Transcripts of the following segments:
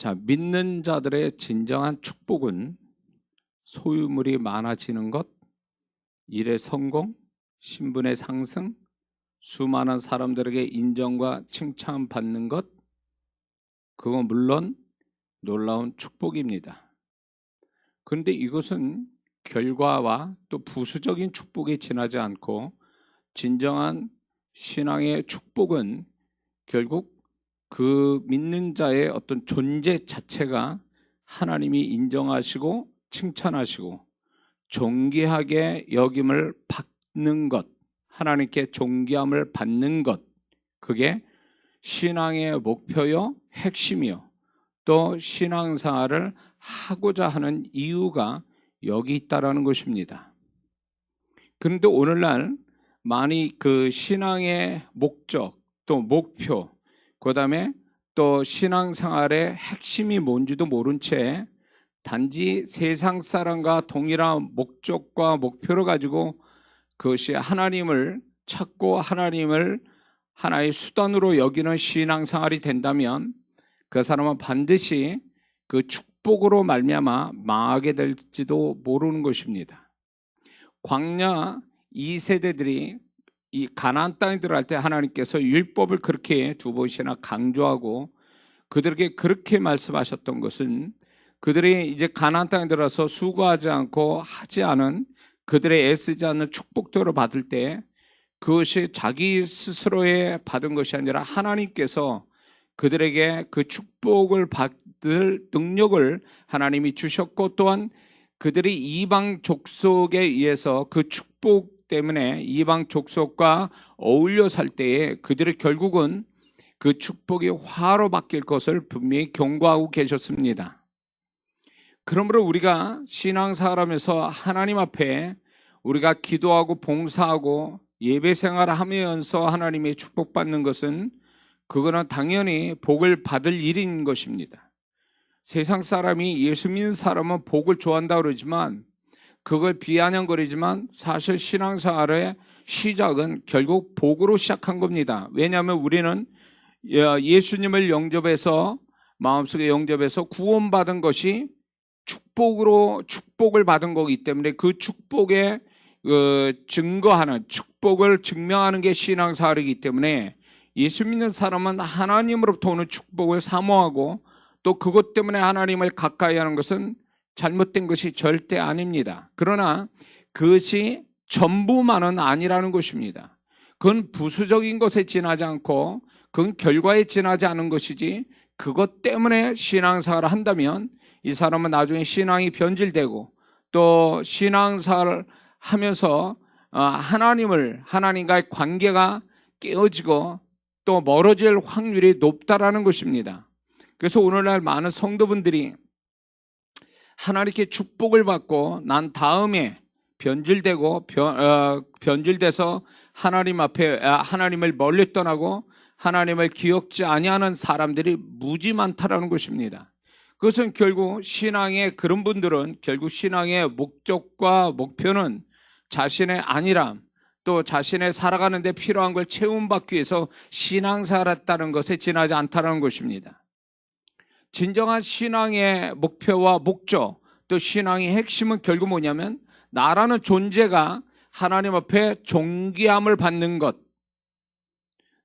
자, 믿는 자들의 진정한 축복은 소유물이 많아지는 것, 일의 성공, 신분의 상승, 수많은 사람들에게 인정과 칭찬받는 것, 그건 물론 놀라운 축복입니다. 그런데 이것은 결과와 또 부수적인 축복에 지나지 않고 진정한 신앙의 축복은 결국 그 믿는 자의 어떤 존재 자체가 하나님이 인정하시고 칭찬하시고 존귀하게 여김을 받는 것, 하나님께 존귀함을 받는 것, 그게 신앙의 목표요, 핵심이요, 또 신앙생활을 하고자 하는 이유가 여기 있다라는 것입니다. 그런데 오늘날 많이 그 신앙의 목적, 또 목표, 그 다음에 또 신앙생활의 핵심이 뭔지도 모른 채 단지 세상 사람과 동일한 목적과 목표를 가지고 그것이 하나님을 찾고 하나님을 하나의 수단으로 여기는 신앙생활이 된다면 그 사람은 반드시 그 축복으로 말미암아 망하게 될지도 모르는 것입니다. 광야 2세대들이 이 가나안 땅에 들어갈 때 하나님께서 율법을 그렇게 두 번이나 강조하고 그들에게 그렇게 말씀하셨던 것은 그들이 이제 가나안 땅에 들어서 수고하지 않고 하지 않은 그들의 애쓰지 않는 축복들을 받을 때 그것이 자기 스스로에 받은 것이 아니라 하나님께서 그들에게 그 축복을 받을 능력을 하나님이 주셨고 또한 그들이 이방 족속에 의해서 그 축복 때문에 이방 족속과 어울려 살 때에 그들의 결국은 그 축복이 화로 바뀔 것을 분명히 경고하고 계셨습니다. 그러므로 우리가 신앙생활하면서 하나님 앞에 우리가 기도하고 봉사하고 예배 생활을 하면서 하나님의 축복받는 것은 그거는 당연히 복을 받을 일인 것입니다. 세상 사람이 예수 믿는 사람은 복을 좋아한다고 그러지만 그걸 비아냥거리지만 사실 신앙생활의 시작은 결국 복으로 시작한 겁니다. 왜냐하면 우리는 예수님을 영접해서 마음속에 영접해서 구원받은 것이 축복을 받은 거기 때문에 그 축복에 증거하는 축복을 증명하는 게 신앙생활이기 때문에 예수 믿는 사람은 하나님으로부터 오는 축복을 사모하고 또 그것 때문에 하나님을 가까이 하는 것은 잘못된 것이 절대 아닙니다. 그러나 그것이 전부만은 아니라는 것입니다. 그건 부수적인 것에 지나지 않고 그건 결과에 지나지 않은 것이지 그것 때문에 신앙생활을 한다면 이 사람은 나중에 신앙이 변질되고 또 신앙생활을 하면서 하나님과의 관계가 깨어지고 또 멀어질 확률이 높다라는 것입니다. 그래서 오늘날 많은 성도분들이 하나님께 축복을 받고 난 다음에 변질되고 변질돼서 하나님 앞에 하나님을 멀리 떠나고 하나님을 기억지 아니하는 사람들이 무지 많다라는 것입니다. 그것은 결국 신앙의 그런 분들은 결국 신앙의 목적과 목표는 자신의 안일함 또 자신의 살아가는 데 필요한 걸 채움받기 위해서 신앙생활했다는 것에 지나지 않다는 것입니다. 진정한 신앙의 목표와 목적 또 신앙의 핵심은 결국 뭐냐면 나라는 존재가 하나님 앞에 존귀함을 받는 것,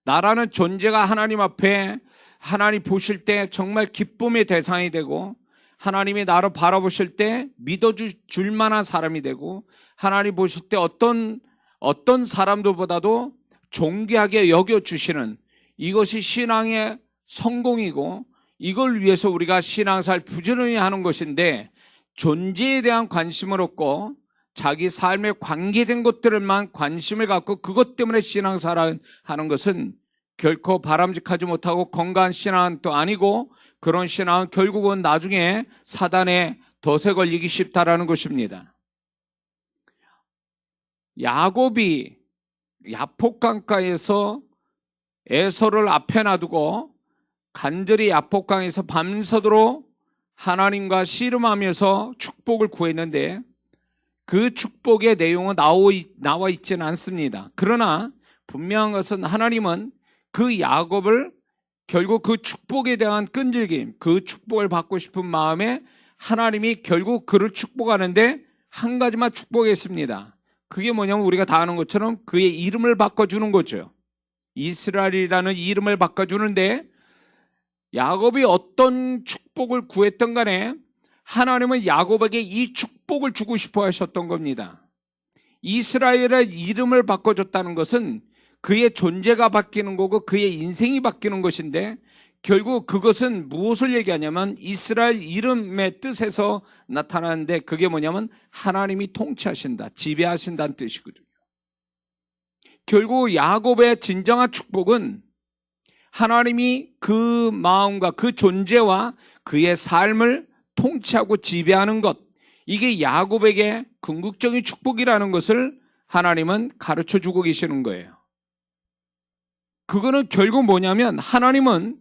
나라는 존재가 하나님 앞에 하나님 보실 때 정말 기쁨의 대상이 되고 하나님이 나를 바라보실 때 믿어줄 만한 사람이 되고 하나님 보실 때 어떤 사람들보다도 존귀하게 여겨주시는 이것이 신앙의 성공이고 이걸 위해서 우리가 신앙생활 부지런히 하는 것인데 존재에 대한 관심을 없고 자기 삶에 관계된 것들만 관심을 갖고 그것 때문에 신앙생활을 하는 것은 결코 바람직하지 못하고 건강한 신앙은 또 아니고 그런 신앙은 결국은 나중에 사단의 덫에 걸리기 쉽다라는 것입니다. 야곱이 야복강가에서 에서를 앞에 놔두고 간절히 야복강에서 밤새도록 하나님과 씨름하면서 축복을 구했는데 그 축복의 내용은 나와 있지는 않습니다. 그러나 분명한 것은 하나님은 그 야곱을 결국 그 축복에 대한 끈질김, 그 축복을 받고 싶은 마음에 하나님이 결국 그를 축복하는데 한 가지만 축복했습니다. 그게 뭐냐면 우리가 다 아는 것처럼 그의 이름을 바꿔주는 거죠. 이스라엘이라는 이름을 바꿔주는데 야곱이 어떤 축복을 구했던 간에 하나님은 야곱에게 이 축복을 주고 싶어 하셨던 겁니다. 이스라엘의 이름을 바꿔줬다는 것은 그의 존재가 바뀌는 거고 그의 인생이 바뀌는 것인데 결국 그것은 무엇을 얘기하냐면 이스라엘 이름의 뜻에서 나타나는데 그게 뭐냐면 하나님이 통치하신다, 지배하신다는 뜻이거든요. 결국 야곱의 진정한 축복은 하나님이 그 마음과 그 존재와 그의 삶을 통치하고 지배하는 것, 이게 야곱에게 궁극적인 축복이라는 것을 하나님은 가르쳐주고 계시는 거예요. 그거는 결국 뭐냐면 하나님은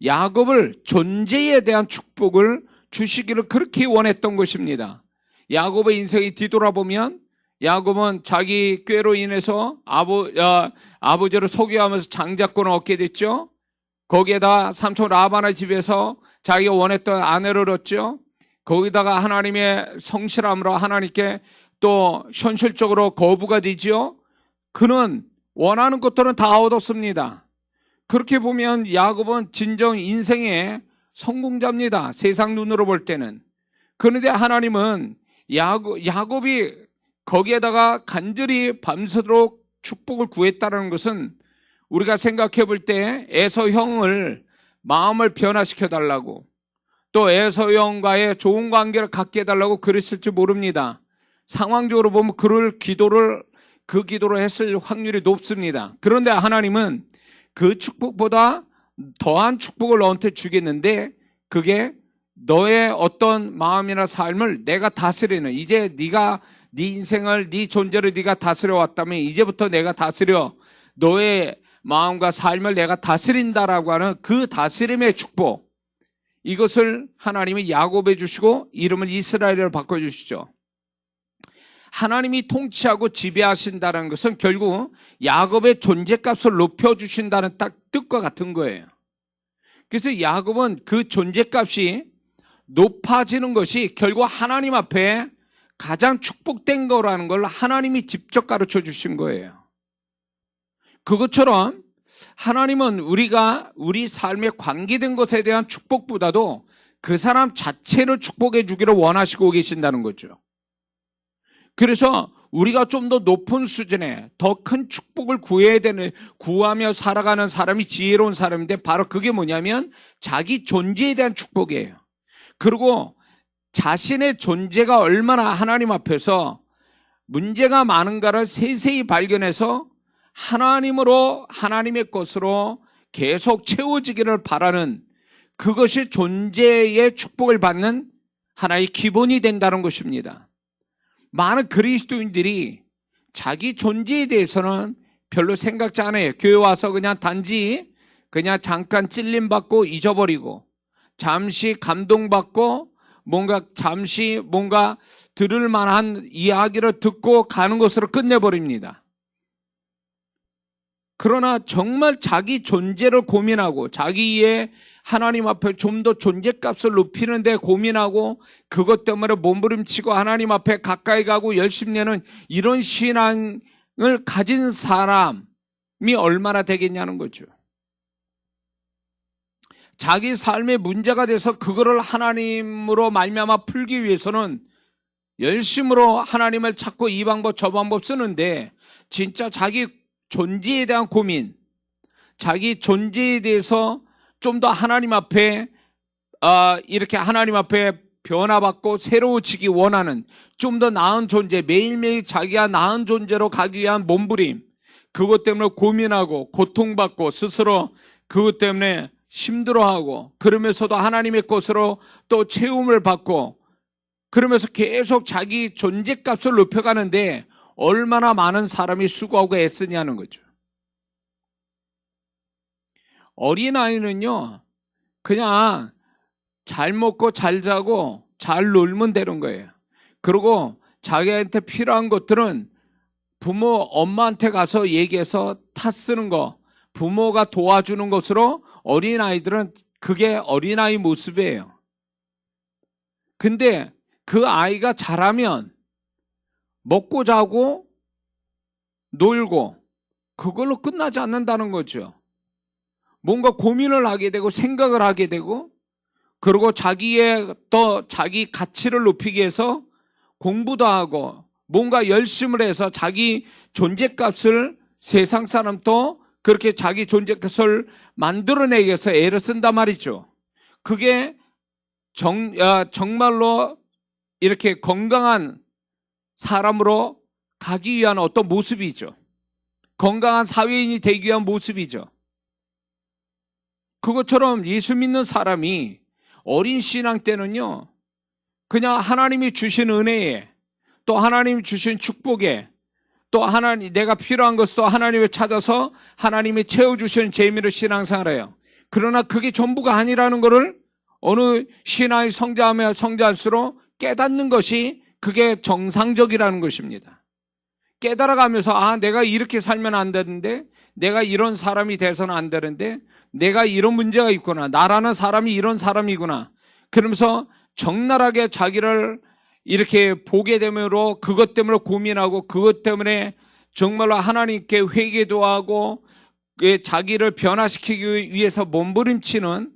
야곱을 존재에 대한 축복을 주시기를 그렇게 원했던 것입니다. 야곱의 인생이 뒤돌아보면 야곱은 자기 꾀로 인해서 아버지를 속여하면서 장자권을 얻게 됐죠. 거기에다 삼촌 라반의 집에서 자기가 원했던 아내를 얻죠. 거기다가 하나님의 성실함으로 하나님께 또 현실적으로 거부가 되죠. 그는 원하는 것들은 다 얻었습니다. 그렇게 보면 야곱은 진정 인생의 성공자입니다. 세상 눈으로 볼 때는. 그런데 하나님은 야곱이 거기에다가 간절히 밤새도록 축복을 구했다는 것은 우리가 생각해 볼 때 에서 형을 마음을 변화시켜 달라고 또 에서 형과의 좋은 관계를 갖게 해달라고 그랬을지 모릅니다. 상황적으로 보면 그 기도를 했을 확률이 높습니다. 그런데 하나님은 그 축복보다 더한 축복을 너한테 주겠는데 그게 너의 어떤 마음이나 삶을 내가 다스리는, 이제 네가 네 인생을, 네 존재를 네가 다스려 왔다면 이제부터 내가 다스려 너의 마음과 삶을 내가 다스린다라고 하는 그 다스림의 축복, 이것을 하나님이 야곱에 주시고 이름을 이스라엘을 바꿔주시죠. 하나님이 통치하고 지배하신다는 것은 결국 야곱의 존재값을 높여주신다는 딱 뜻과 같은 거예요. 그래서 야곱은 그 존재값이 높아지는 것이 결국 하나님 앞에 가장 축복된 거라는 걸 하나님이 직접 가르쳐 주신 거예요. 그것처럼 하나님은 우리가 우리 삶에 관계된 것에 대한 축복보다도 그 사람 자체를 축복해 주기를 원하시고 계신다는 거죠. 그래서 우리가 좀 더 높은 수준에 더 큰 축복을 구하며 살아가는 사람이 지혜로운 사람인데 바로 그게 뭐냐면 자기 존재에 대한 축복이에요. 그리고 자신의 존재가 얼마나 하나님 앞에서 문제가 많은가를 세세히 발견해서 하나님으로, 하나님의 것으로 계속 채워지기를 바라는, 그것이 존재의 축복을 받는 하나의 기본이 된다는 것입니다. 많은 그리스도인들이 자기 존재에 대해서는 별로 생각지 않아요. 교회 와서 그냥 단지 그냥 잠깐 찔림받고 잊어버리고 잠시 감동받고 잠시 들을 만한 이야기를 듣고 가는 것으로 끝내버립니다. 그러나 정말 자기 존재를 고민하고 자기의 하나님 앞에 좀 더 존재값을 높이는 데 고민하고 그것 때문에 몸부림치고 하나님 앞에 가까이 가고 열심히 내는 이런 신앙을 가진 사람이 얼마나 되겠냐는 거죠. 자기 삶에 문제가 돼서 그거를 하나님으로 말미암아 풀기 위해서는 열심으로 하나님을 찾고 이 방법 저 방법 쓰는데 진짜 자기 존재에 대한 고민, 자기 존재에 대해서 좀 더 하나님 앞에 이렇게 하나님 앞에 변화받고 새로워지기 원하는 좀 더 나은 존재, 매일매일 자기가 나은 존재로 가기 위한 몸부림, 그것 때문에 고민하고 고통받고 스스로 그것 때문에 힘들어하고 그러면서도 하나님의 것으로 또 채움을 받고 그러면서 계속 자기 존재값을 높여가는데 얼마나 많은 사람이 수고하고 애쓰냐는 거죠. 어린아이는요, 그냥 잘 먹고 잘 자고 잘 놀면 되는 거예요. 그리고 자기한테 필요한 것들은 엄마한테 가서 얘기해서 타 쓰는 거, 부모가 도와주는 것으로 어린아이들은 그게 어린아이 모습이에요. 근데 그 아이가 자라면 먹고 자고 놀고 그걸로 끝나지 않는다는 거죠. 뭔가 고민을 하게 되고 생각을 하게 되고, 그리고 자기 가치를 높이기 위해서 공부도 하고 뭔가 열심을 해서 자기 존재값을 세상 사람도 그렇게 자기 존재값을 만들어내기 위해서 애를 쓴단 말이죠. 그게 정말로 이렇게 건강한 사람으로 가기 위한 어떤 모습이죠. 건강한 사회인이 되기 위한 모습이죠. 그것처럼 예수 믿는 사람이 어린 신앙 때는요, 그냥 하나님이 주신 은혜에, 또 하나님이 주신 축복에, 또 내가 필요한 것도 하나님을 찾아서 하나님이 채워주시는 재미로 신앙생활을 해요. 그러나 그게 전부가 아니라는 것을 어느 신앙이 성장하며 성장할수록 깨닫는 것이 그게 정상적이라는 것입니다. 깨달아가면서 내가 이렇게 살면 안 되는데, 내가 이런 사람이 돼서는 안 되는데, 내가 이런 문제가 있구나, 나라는 사람이 이런 사람이구나, 그러면서 적나라하게 자기를 이렇게 보게 되므로 그것 때문에 고민하고, 그것 때문에 정말로 하나님께 회개도 하고 자기를 변화시키기 위해서 몸부림치는,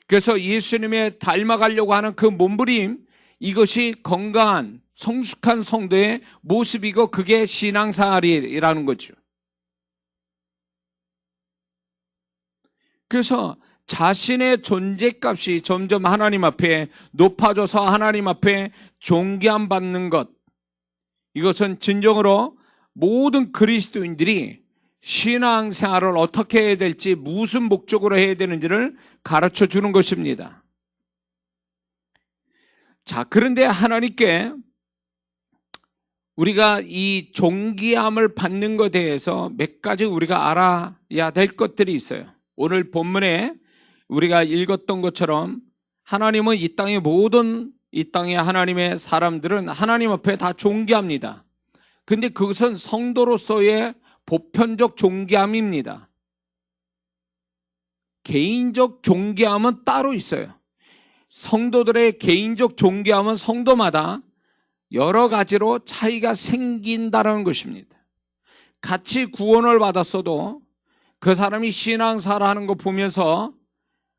그래서 예수님에 닮아가려고 하는 그 몸부림, 이것이 건강한 성숙한 성도의 모습이고 그게 신앙생활이라는 거죠. 그래서 자신의 존재값이 점점 하나님 앞에 높아져서 하나님 앞에 존귀함 받는 것, 이것은 진정으로 모든 그리스도인들이 신앙생활을 어떻게 해야 될지, 무슨 목적으로 해야 되는지를 가르쳐 주는 것입니다. 자, 그런데 하나님께 우리가 이 존귀함을 받는 것에 대해서 몇 가지 우리가 알아야 될 것들이 있어요. 오늘 본문에 우리가 읽었던 것처럼 하나님은 이 땅의 하나님의 사람들은 하나님 앞에 다 존귀합니다. 근데 그것은 성도로서의 보편적 존귀함입니다. 개인적 존귀함은 따로 있어요. 성도들의 개인적 존귀함은 성도마다 여러 가지로 차이가 생긴다는 것입니다. 같이 구원을 받았어도 그 사람이 신앙생활하는 거 보면서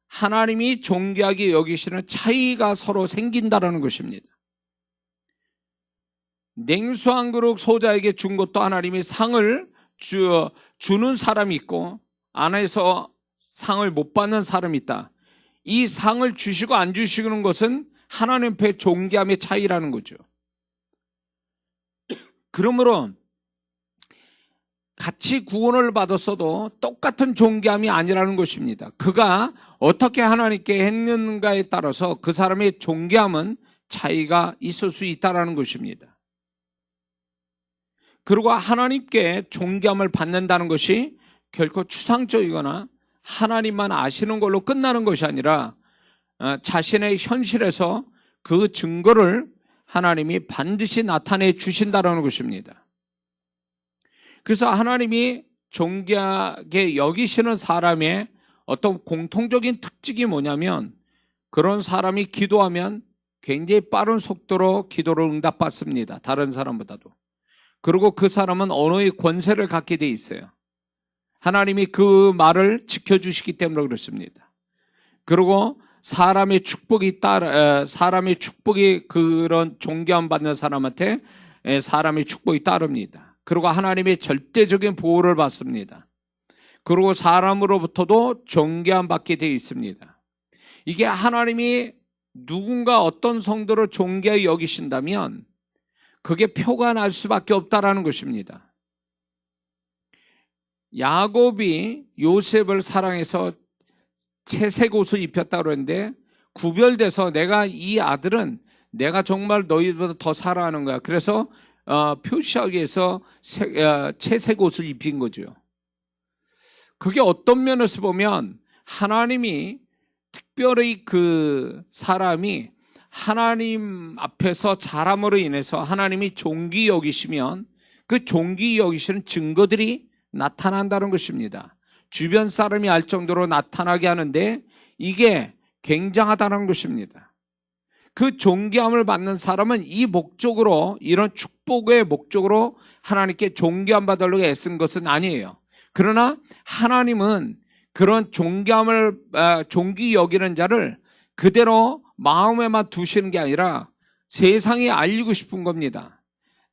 하나님이 존귀하게 여기시는 차이가 서로 생긴다는 것입니다. 냉수 한 그릇 소자에게 준 것도 하나님이 상을 주는 사람이 있고, 안에서 상을 못 받는 사람이 있다. 이 상을 주시고 안 주시는 것은 하나님 앞에 존귀함의 차이라는 거죠. 그러므로 같이 구원을 받았어도 똑같은 존귀함이 아니라는 것입니다. 그가 어떻게 하나님께 했는가에 따라서 그 사람의 존귀함은 차이가 있을 수 있다는 것입니다. 그리고 하나님께 존귀함을 받는다는 것이 결코 추상적이거나 하나님만 아시는 걸로 끝나는 것이 아니라 자신의 현실에서 그 증거를 하나님이 반드시 나타내 주신다는 것입니다. 그래서 하나님이 존귀하게 여기시는 사람의 어떤 공통적인 특징이 뭐냐면, 그런 사람이 기도하면 굉장히 빠른 속도로 기도를 응답받습니다. 다른 사람보다도. 그리고 그 사람은 언어의 권세를 갖게 돼 있어요. 하나님이 그 말을 지켜주시기 때문에 그렇습니다. 그리고 사람의 축복이 그런 존귀함 받는 사람한테 사람의 축복이 따릅니다. 그리고 하나님의 절대적인 보호를 받습니다. 그리고 사람으로부터도 존귀함 받게 되어 있습니다. 이게 하나님이 누군가 어떤 성도를 존귀하게 여기신다면 그게 표가 날 수밖에 없다라는 것입니다. 야곱이 요셉을 사랑해서 채색 옷을 입혔다고 그러는데, 구별돼서 이 아들은 내가 정말 너희보다 더 사랑하는 거야, 그래서 표시하기 위해서 채색 옷을 입힌 거죠. 그게 어떤 면에서 보면 하나님이 특별히 그 사람이 하나님 앞에서 자람으로 인해서 하나님이 존귀 여기시면 그 존귀 여기시는 증거들이 나타난다는 것입니다. 주변 사람이 알 정도로 나타나게 하는데 이게 굉장하다는 것입니다. 그 존귀함을 받는 사람은 이 목적으로, 이런 축복의 목적으로 하나님께 존귀함 받으려고 애쓴 것은 아니에요. 그러나 하나님은 그런 존귀함을 존귀 여기는 자를 그대로 마음에만 두시는 게 아니라 세상에 알리고 싶은 겁니다.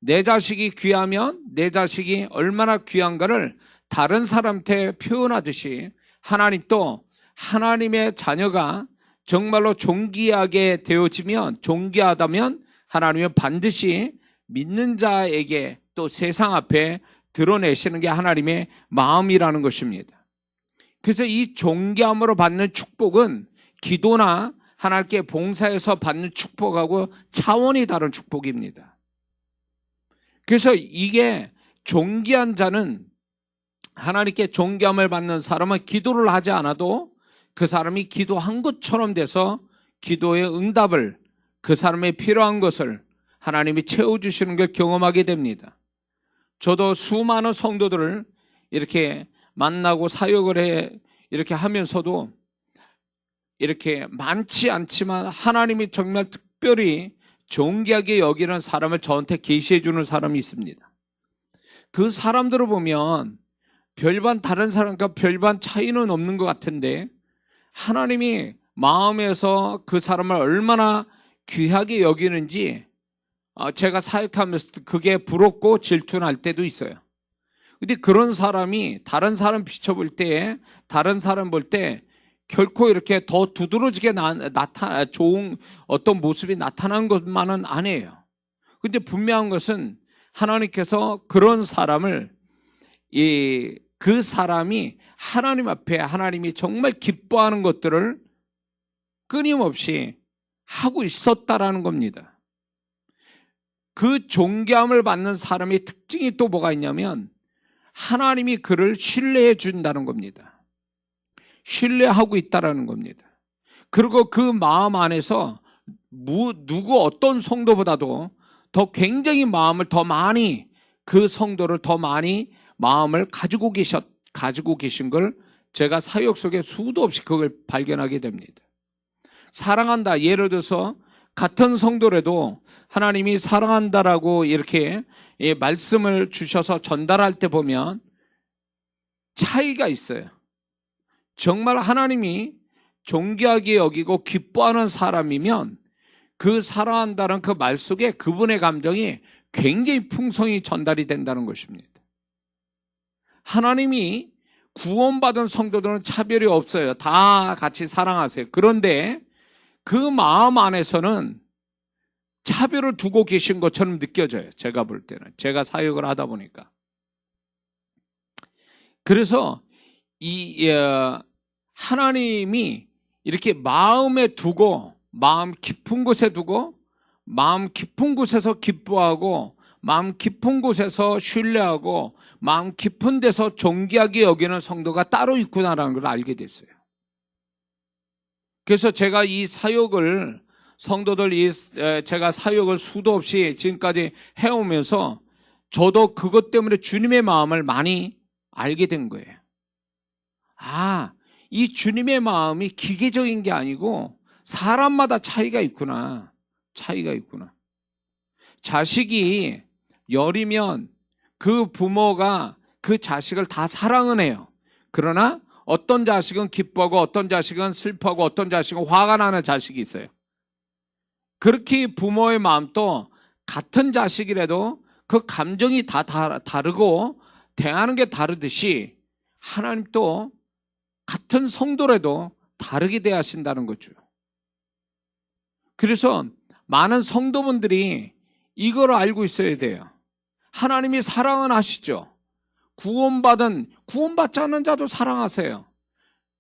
내 자식이 귀하면 내 자식이 얼마나 귀한가를 다른 사람한테 표현하듯이 하나님도 하나님의 자녀가 정말로 존귀하게 되어지면, 존귀하다면 하나님은 반드시 믿는 자에게 또 세상 앞에 드러내시는 게 하나님의 마음이라는 것입니다. 그래서 이 존귀함으로 받는 축복은 기도나 하나님께 봉사해서 받는 축복하고 차원이 다른 축복입니다. 그래서 이게 존귀한 자는, 하나님께 존귀함을 받는 사람은 기도를 하지 않아도 그 사람이 기도한 것처럼 돼서 기도의 응답을, 그 사람의 필요한 것을 하나님이 채워주시는 걸 경험하게 됩니다. 저도 수많은 성도들을 이렇게 만나고 사역을 이렇게 하면서도 이렇게 많지 않지만 하나님이 정말 특별히 존귀하게 여기는 사람을 저한테 계시해 주는 사람이 있습니다. 그 사람들을 보면 별반 다른 사람과 별반 차이는 없는 것 같은데 하나님이 마음에서 그 사람을 얼마나 귀하게 여기는지 제가 사역하면서 그게 부럽고 질투날 때도 있어요. 근데 그런 사람이 다른 사람 비춰볼 때, 다른 사람 볼 때 결코 이렇게 더 두드러지게 좋은 어떤 모습이 나타나는 것만은 아니에요. 근데 분명한 것은 하나님께서 그런 사람을, 그 사람이 하나님 앞에 하나님이 정말 기뻐하는 것들을 끊임없이 하고 있었다라는 겁니다. 그 존귀함을 받는 사람의 특징이 또 뭐가 있냐면 하나님이 그를 신뢰해 준다는 겁니다. 신뢰하고 있다라는 겁니다. 그리고 그 마음 안에서 누구 어떤 성도보다도 더 굉장히 마음을 더 많이, 그 성도를 더 많이 마음을 가지고 계신 걸 제가 사역 속에 수도 없이 그걸 발견하게 됩니다. 사랑한다. 예를 들어서 같은 성도라도 하나님이 사랑한다라고 이렇게 말씀을 주셔서 전달할 때 보면 차이가 있어요. 정말 하나님이 존귀하게 여기고 기뻐하는 사람이면 그 사랑한다는 그 말 속에 그분의 감정이 굉장히 풍성히 전달이 된다는 것입니다. 하나님이 구원받은 성도들은 차별이 없어요. 다 같이 사랑하세요. 그런데 그 마음 안에서는 차별을 두고 계신 것처럼 느껴져요. 제가 볼 때는. 제가 사역을 하다 보니까. 그래서 하나님이 이렇게 마음에 두고, 마음 깊은 곳에 두고, 마음 깊은 곳에서 기뻐하고, 마음 깊은 곳에서 신뢰하고, 마음 깊은 데서 존귀하게 여기는 성도가 따로 있구나라는 걸 알게 됐어요. 그래서 제가 이 사역을, 제가 사역을 수도 없이 지금까지 해오면서 저도 그것 때문에 주님의 마음을 많이 알게 된 거예요. 이 주님의 마음이 기계적인 게 아니고 사람마다 차이가 있구나. 차이가 있구나. 자식이 열이면 그 부모가 그 자식을 다 사랑은 해요. 그러나 어떤 자식은 기뻐하고 어떤 자식은 슬퍼하고 어떤 자식은 화가 나는 자식이 있어요. 그렇게 부모의 마음도 같은 자식이라도 그 감정이 다 다르고 대하는 게 다르듯이 하나님도 같은 성도라도 다르게 대하신다는 거죠. 그래서 많은 성도분들이 이걸 알고 있어야 돼요. 하나님이 사랑은 하시죠. 구원받지 않는 자도 사랑하세요.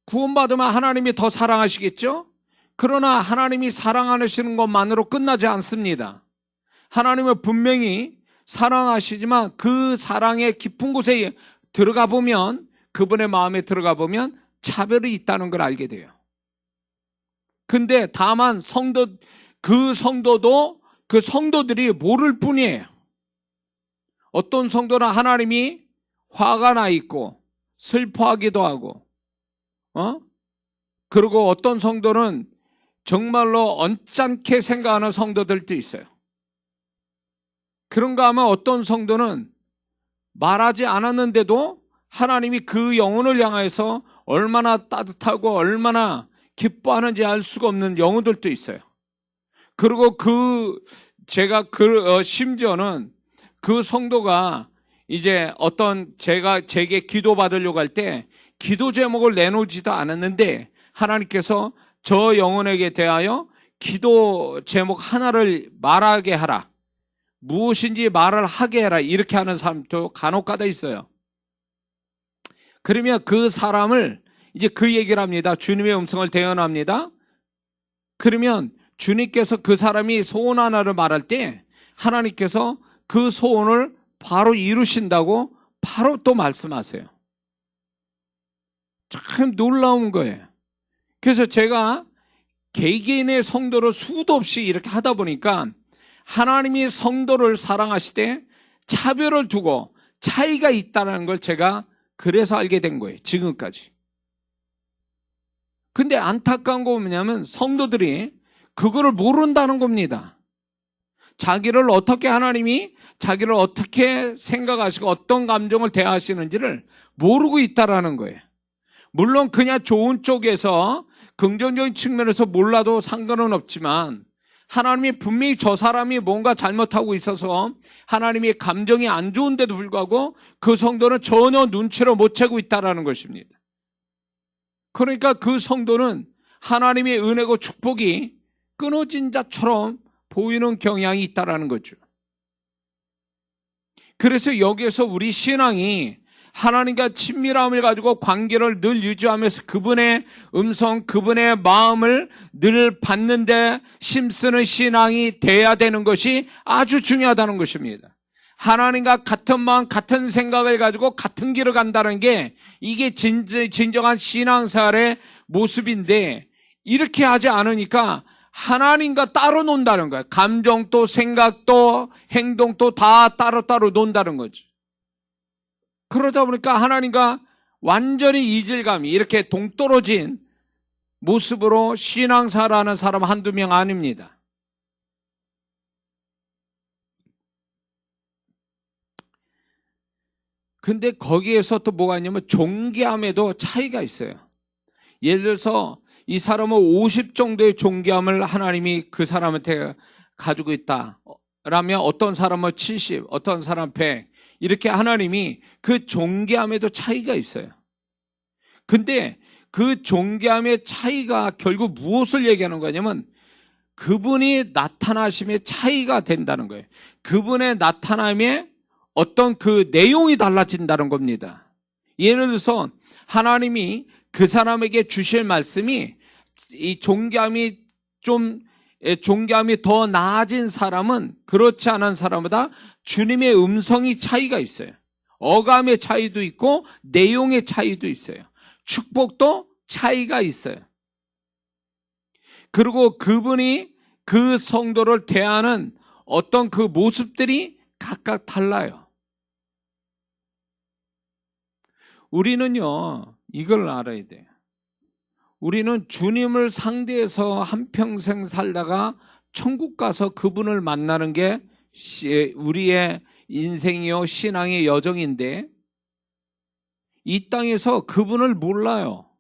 구원받으면 하나님이 더 사랑하시겠죠? 그러나 하나님이 사랑하시는 것만으로 끝나지 않습니다. 하나님은 분명히 사랑하시지만 그 사랑의 깊은 곳에 들어가 보면, 그분의 마음에 들어가 보면 차별이 있다는 걸 알게 돼요. 근데 다만 그 성도들이 모를 뿐이에요. 어떤 성도는 하나님이 화가 나 있고 슬퍼하기도 하고, 그리고 어떤 성도는 정말로 언짢게 생각하는 성도들도 있어요. 그런가 하면 어떤 성도는 말하지 않았는데도 하나님이 그 영혼을 향해서 얼마나 따뜻하고 얼마나 기뻐하는지 알 수가 없는 영혼들도 있어요. 그리고 심지어는 그 성도가 이제 제게 기도 받으려고 할 때 기도 제목을 내놓지도 않았는데 하나님께서 저 영혼에게 대하여 기도 제목 하나를 말하게 하라. 무엇인지 말을 하게 해라. 이렇게 하는 사람도 간혹가다 있어요. 그러면 그 사람을 이제 그 얘기를 합니다. 주님의 음성을 대언합니다. 그러면 주님께서 그 사람이 소원 하나를 말할 때 하나님께서 그 소원을 바로 이루신다고 바로 또 말씀하세요. 참 놀라운 거예요. 그래서 제가 개개인의 성도를 수도 없이 이렇게 하다 보니까 하나님이 성도를 사랑하실 때 차별을 두고 차이가 있다는 걸 제가 그래서 알게 된 거예요. 지금까지. 근데 안타까운 거 뭐냐면 성도들이 그거를 모른다는 겁니다. 하나님이 자기를 어떻게 생각하시고 어떤 감정을 대하시는지를 모르고 있다라는 거예요. 물론 그냥 좋은 쪽에서 긍정적인 측면에서 몰라도 상관은 없지만 하나님이 분명히 저 사람이 뭔가 잘못하고 있어서 하나님이 감정이 안 좋은데도 불구하고 그 성도는 전혀 눈치를 못 채고 있다는 것입니다. 그러니까 그 성도는 하나님의 은혜고 축복이 끊어진 자처럼 보이는 경향이 있다는 거죠. 그래서 여기에서 우리 신앙이 하나님과 친밀함을 가지고 관계를 늘 유지하면서 그분의 음성, 그분의 마음을 늘 받는데 힘쓰는 신앙이 돼야 되는 것이 아주 중요하다는 것입니다. 하나님과 같은 마음, 같은 생각을 가지고 같은 길을 간다는 게 이게 진정한 신앙생활의 모습인데 이렇게 하지 않으니까 하나님과 따로 논다는 거예요. 감정도 생각도 행동도 다 따로따로 논다는 거죠. 그러다 보니까 하나님과 완전히 이질감이 이렇게 동떨어진 모습으로 신앙생활하는 사람 한두 명 아닙니다. 근데 거기에서 또 뭐가 있냐면 존귀함에도 차이가 있어요. 예를 들어서 이 사람은 50 정도의 존귀함을 하나님이 그 사람한테 가지고 있다 라면 어떤 사람은 70, 어떤 사람은 100 이렇게 하나님이 그 존귀함에도 차이가 있어요. 근데 그 존귀함의 차이가 결국 무엇을 얘기하는 거냐면 그분이 나타나심의 차이가 된다는 거예요. 그분의 나타남에 어떤 그 내용이 달라진다는 겁니다. 예를 들어서 하나님이 그 사람에게 주실 말씀이 이 존귀함이 더 나아진 사람은 그렇지 않은 사람보다 주님의 음성이 차이가 있어요. 어감의 차이도 있고 내용의 차이도 있어요. 축복도 차이가 있어요. 그리고 그분이 그 성도를 대하는 어떤 그 모습들이 각각 달라요. 우리는요, 이걸 알아야 돼요. 우리는 주님을 상대해서 한평생 살다가 천국 가서 그분을 만나는 게 우리의 인생이요 신앙의 여정인데 이 땅에서 그분을 몰라요.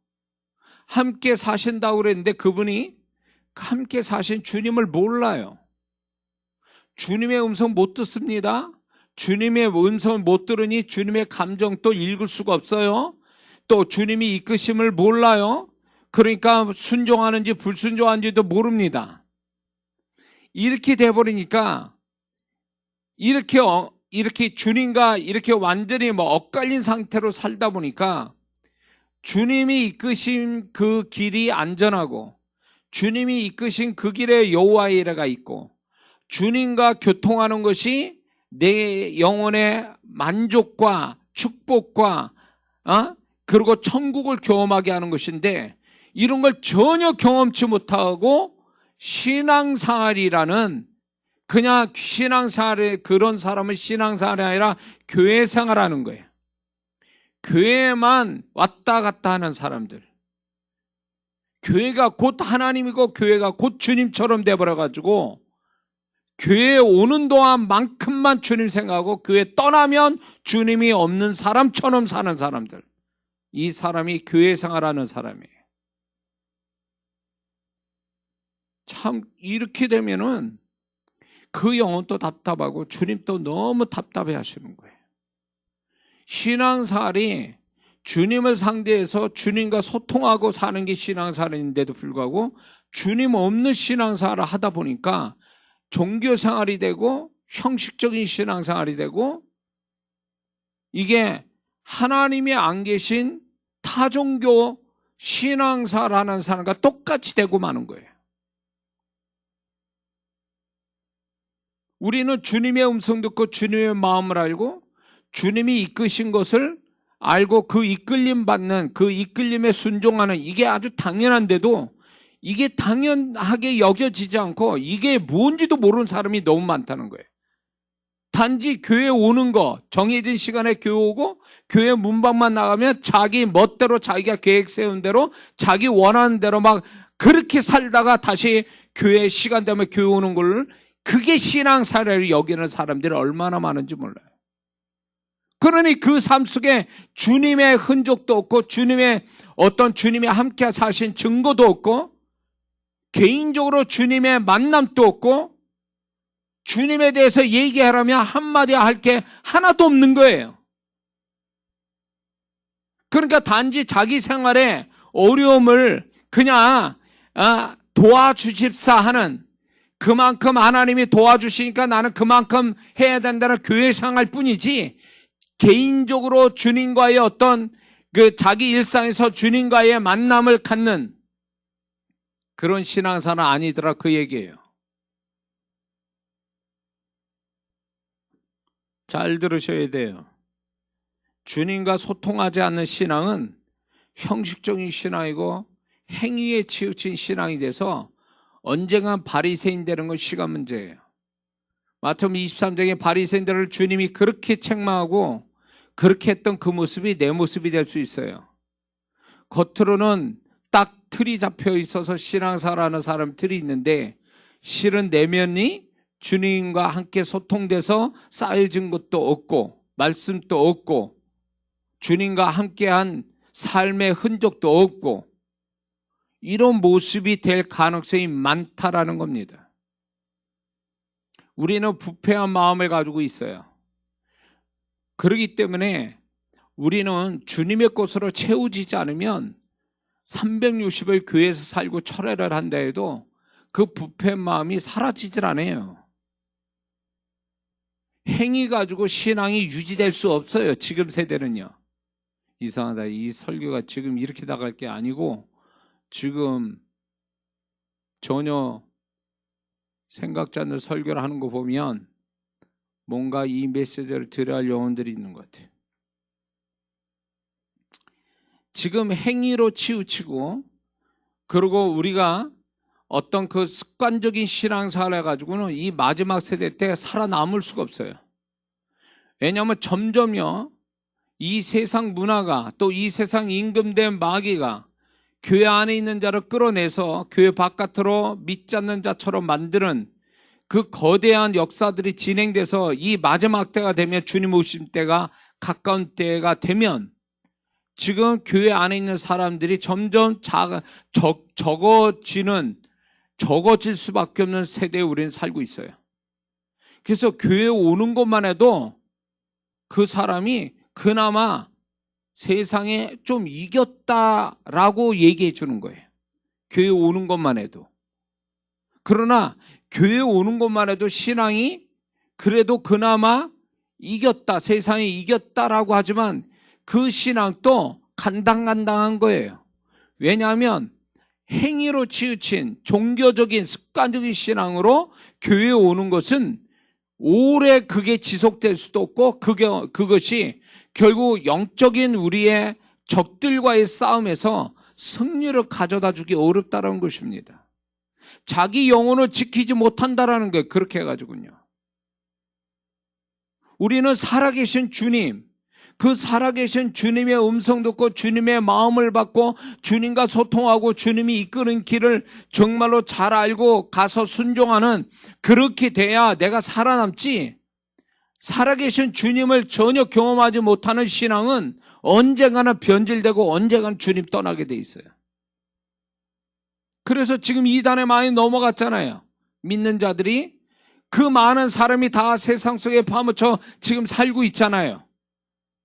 함께 사신다고 그랬는데 그분이 함께 사신 주님을 몰라요. 주님의 음성 못 듣습니다. 주님의 음성을 못 들으니 주님의 감정도 읽을 수가 없어요. 또 주님이 이끄심을 몰라요. 그러니까 순종하는지 불순종하는지도 모릅니다. 이렇게 돼버리니까 이렇게 주님과 이렇게 완전히 엇갈린 상태로 살다 보니까 주님이 이끄신 그 길이 안전하고 주님이 이끄신 그 길에 여호와의 이레가 있고 주님과 교통하는 것이 내 영혼의 만족과 축복과 그리고 천국을 경험하게 하는 것인데 이런 걸 전혀 경험치 못하고 신앙생활이라는 그냥 신앙생활에 그런 사람은 신앙생활이 아니라 교회생활하는 거예요. 교회만 왔다 갔다 하는 사람들, 교회가 곧 하나님이고 교회가 곧 주님처럼 돼버려가지고 교회에 오는 동안만큼만 주님 생각하고 교회 떠나면 주님이 없는 사람처럼 사는 사람들, 이 사람이 교회 생활하는 사람이에요. 참 이렇게 되면은 그 영혼도 답답하고 주님도 너무 답답해 하시는 거예요. 신앙생활이 주님을 상대해서 주님과 소통하고 사는 게 신앙생활인데도 불구하고 주님 없는 신앙생활을 하다 보니까 종교생활이 되고 형식적인 신앙생활이 되고, 이게 하나님이 안 계신 타종교 신앙생활 하는 사람과 똑같이 되고 마는 거예요. 우리는 주님의 음성 듣고 주님의 마음을 알고 주님이 이끄신 것을 알고 그 이끌림 받는, 그 이끌림에 순종하는, 이게 아주 당연한데도 이게 당연하게 여겨지지 않고 이게 뭔지도 모르는 사람이 너무 많다는 거예요. 단지 교회 오는 거, 정해진 시간에 교회 오고 교회 문밖만 나가면 자기 멋대로 자기가 계획 세운 대로 자기 원하는 대로 막 그렇게 살다가 다시 교회 시간 되면 교회 오는 걸, 그게 신앙생활을 여기는 사람들이 얼마나 많은지 몰라요. 그러니 그 삶 속에 주님의 흔적도 없고 주님의 주님이 함께 사신 증거도 없고 개인적으로 주님의 만남도 없고 주님에 대해서 얘기하라면 한마디 할 게 하나도 없는 거예요. 그러니까 단지 자기 생활에 어려움을 그냥 도와주십사 하는, 그만큼 하나님이 도와주시니까 나는 그만큼 해야 된다는 교회 생활 뿐이지, 개인적으로 주님과의 자기 일상에서 주님과의 만남을 갖는 그런 신앙생활은 아니더라, 그 얘기예요. 잘 들으셔야 돼요. 주님과 소통하지 않는 신앙은 형식적인 신앙이고 행위에 치우친 신앙이 돼서 언젠간 바리새인 되는 건 시간 문제예요. 마태복음 23장에 바리새인들을 주님이 그렇게 책망하고 그렇게 했던 그 모습이 내 모습이 될 수 있어요. 겉으로는 딱 틀이 잡혀 있어서 신앙생활하는 사람 틀이 있는데 실은 내면이 주님과 함께 소통돼서 쌓여진 것도 없고 말씀도 없고 주님과 함께한 삶의 흔적도 없고 이런 모습이 될 가능성이 많다라는 겁니다. 우리는 부패한 마음을 가지고 있어요. 그렇기 때문에 우리는 주님의 것으로 채워지지 않으면 360일 교회에서 살고 철회를 한다 해도 그 부패한 마음이 사라지질 않아요. 행위 가지고 신앙이 유지될 수 없어요. 지금 세대는요. 이상하다. 이 설교가 지금 이렇게 나갈 게 아니고 지금 전혀 생각지 않는 설교를 하는 거 보면 뭔가 이 메시지를 들어야 할 영혼들이 있는 것 같아요. 지금 행위로 치우치고 그리고 우리가 어떤 그 습관적인 신앙생활을 해가지고는 이 마지막 세대 때 살아남을 수가 없어요. 왜냐하면 점점요 이 세상 문화가 또 이 세상 임금된 마귀가 교회 안에 있는 자를 끌어내서 교회 바깥으로 믿지 않는 자처럼 만드는 그 거대한 역사들이 진행돼서 이 마지막 때가 되면 주님 오실 때가 가까운 때가 되면 지금 교회 안에 있는 사람들이 점점 적어질 수밖에 없는 세대에 우리는 살고 있어요. 그래서 교회에 오는 것만 해도 그 사람이 그나마 세상에 좀 이겼다라고 얘기해 주는 거예요. 교회에 오는 것만 해도. 그러나 교회에 오는 것만 해도 신앙이 그래도 그나마 이겼다, 세상에 이겼다라고 하지만 그 신앙도 간당간당한 거예요. 왜냐하면 행위로 치우친 종교적인 습관적인 신앙으로 교회에 오는 것은 오래 그게 지속될 수도 없고 그것이 결국 영적인 우리의 적들과의 싸움에서 승리를 가져다 주기 어렵다는 것입니다. 자기 영혼을 지키지 못한다라는 거예요. 그렇게 해가지고요. 우리는 살아계신 주님, 그 살아계신 주님의 음성 듣고 주님의 마음을 받고 주님과 소통하고 주님이 이끄는 길을 정말로 잘 알고 가서 순종하는, 그렇게 돼야 내가 살아남지, 살아계신 주님을 전혀 경험하지 못하는 신앙은 언젠가는 변질되고 언젠가는 주님 떠나게 돼 있어요. 그래서 지금 이단에 많이 넘어갔잖아요. 믿는 자들이. 그 많은 사람이 다 세상 속에 파묻혀 지금 살고 있잖아요.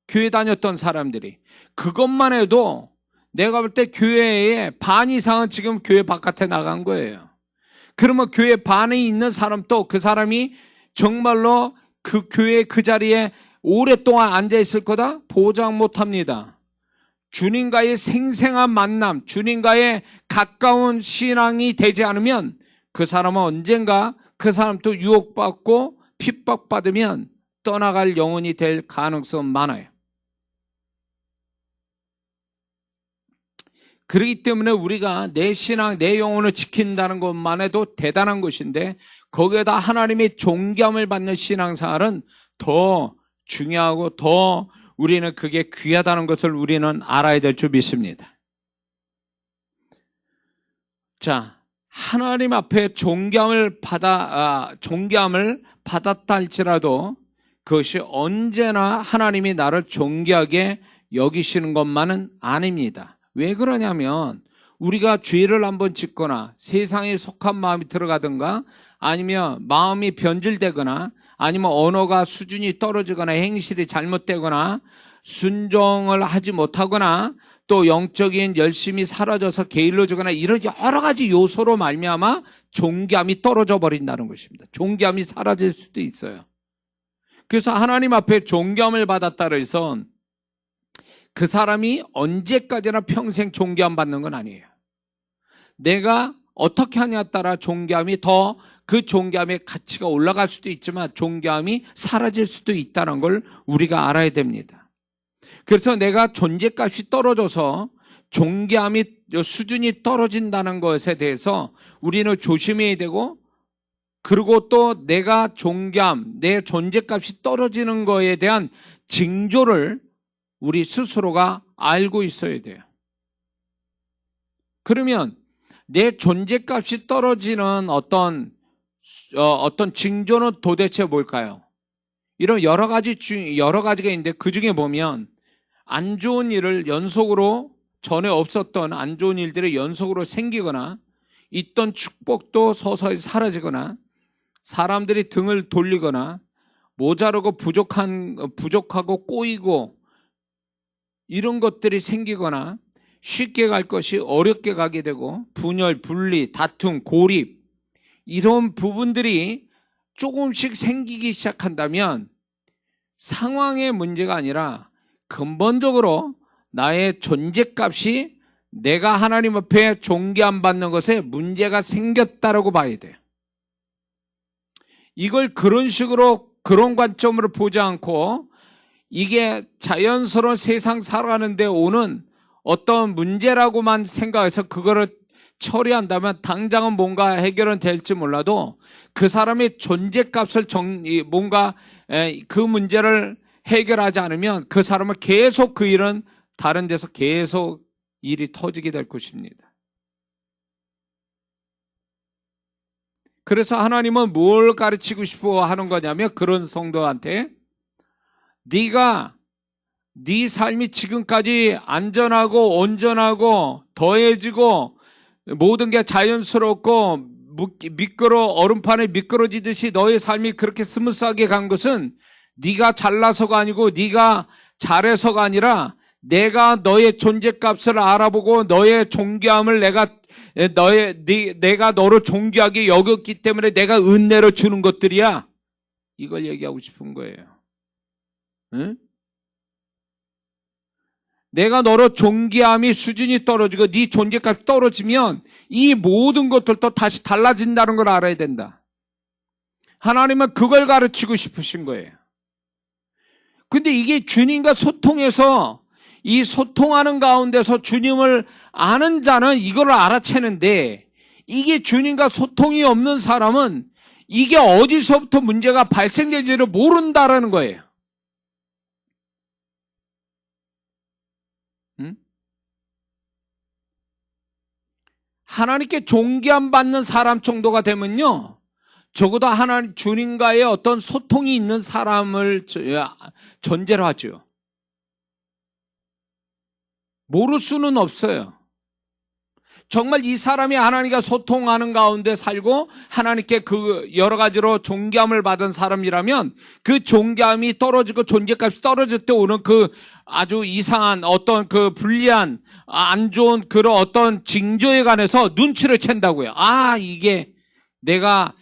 교회 다녔던 사람들이. 그것만 해도 내가 볼 때 교회의 반 이상은 지금 교회 바깥에 나간 거예요. 그러면 교회 반에 있는 사람도 그 사람이 정말로 그 교회 그 자리에 오랫동안 앉아있을 거다? 보장 못합니다. 주님과의 생생한 만남, 주님과의 가까운 신앙이 되지 않으면 그 사람은 언젠가 그 사람도 유혹받고 핍박받으면 떠나갈 영혼이 될 가능성은 많아요. 그렇기 때문에 우리가 내 신앙, 내 영혼을 지킨다는 것만 해도 대단한 것인데, 거기에다 하나님의 존경을 받는 신앙생활은 더 중요하고 더 우리는 그게 귀하다는 것을 우리는 알아야 될 줄 믿습니다. 자, 하나님 앞에 존경을 받았다 할지라도 그것이 언제나 하나님이 나를 존귀하게 여기시는 것만은 아닙니다. 왜 그러냐면 우리가 죄를 한번 짓거나 세상에 속한 마음이 들어가든가 아니면 마음이 변질되거나 아니면 언어가 수준이 떨어지거나 행실이 잘못되거나 순종을 하지 못하거나 또 영적인 열심이 사라져서 게을러지거나 이런 여러 가지 요소로 말미암아 존귀함이 떨어져 버린다는 것입니다. 존귀함이 사라질 수도 있어요. 그래서 하나님 앞에 존귀함을 받았다 해서 그 사람이 언제까지나 평생 존귀함 받는 건 아니에요. 내가 어떻게 하냐에 따라 존귀함이 더 그 존귀함의 가치가 올라갈 수도 있지만 존귀함이 사라질 수도 있다는 걸 우리가 알아야 됩니다. 그래서 내가 존재값이 떨어져서 존귀함이 수준이 떨어진다는 것에 대해서 우리는 조심해야 되고, 그리고 또 내가 존귀함, 내 존재값이 떨어지는 거에 대한 징조를 우리 스스로가 알고 있어야 돼요. 그러면 내 존재값이 떨어지는 어떤 징조는 도대체 뭘까요? 이런 여러 가지가 있는데 그 중에 보면 안 좋은 일을 연속으로, 전에 없었던 안 좋은 일들이 연속으로 생기거나 있던 축복도 서서히 사라지거나 사람들이 등을 돌리거나 모자르고 부족하고 꼬이고 이런 것들이 생기거나 쉽게 갈 것이 어렵게 가게 되고 분열, 분리, 다툼, 고립 이런 부분들이 조금씩 생기기 시작한다면 상황의 문제가 아니라 근본적으로 나의 존재값이 내가 하나님 앞에 존귀함 받는 것에 문제가 생겼다라고 봐야 돼요. 이걸 그런 식으로 그런 관점으로 보지 않고 이게 자연스러운 세상 살아가는데 오는 어떤 문제라고만 생각해서 그거를 처리한다면 당장은 뭔가 해결은 될지 몰라도 그 사람의 존재값을 뭔가 그 문제를 해결하지 않으면 그 사람은 계속 그 일은 다른 데서 계속 일이 터지게 될 것입니다. 그래서 하나님은 뭘 가르치고 싶어 하는 거냐면 그런 성도한테 네가 네 삶이 지금까지 안전하고 온전하고 더해지고 모든 게 자연스럽고 얼음판에 미끄러지듯이 너의 삶이 그렇게 스무스하게 간 것은 네가 잘나서가 아니고 네가 잘해서가 아니라 내가 너의 존재값을 알아보고 너의 존귀함을 내가 너를 존귀하게 여겼기 때문에 내가 은혜로 주는 것들이야. 이걸 얘기하고 싶은 거예요. 응? 내가 너로 존귀함이 수준이 떨어지고 네 존재값이 떨어지면 이 모든 것들도 다시 달라진다는 걸 알아야 된다. 하나님은 그걸 가르치고 싶으신 거예요. 근데 이게 주님과 소통해서 이 소통하는 가운데서 주님을 아는 자는 이걸 알아채는데 이게 주님과 소통이 없는 사람은 이게 어디서부터 문제가 발생될지를 모른다라는 거예요. 하나님께 존귀함 받는 사람 정도가 되면요, 적어도 하나님 주님과의 어떤 소통이 있는 사람을 전제로 하죠. 모를 수는 없어요. 정말 이 사람이 하나님과 소통하는 가운데 살고 하나님께 그 여러 가지로 존귀함을 받은 사람이라면 그 존귀함이 떨어지고 존재값이 떨어질 때 오는 그 아주 이상한 어떤 그 불리한 안 좋은 그런 어떤 징조에 관해서 눈치를 챈다고요. 아, 이게 내가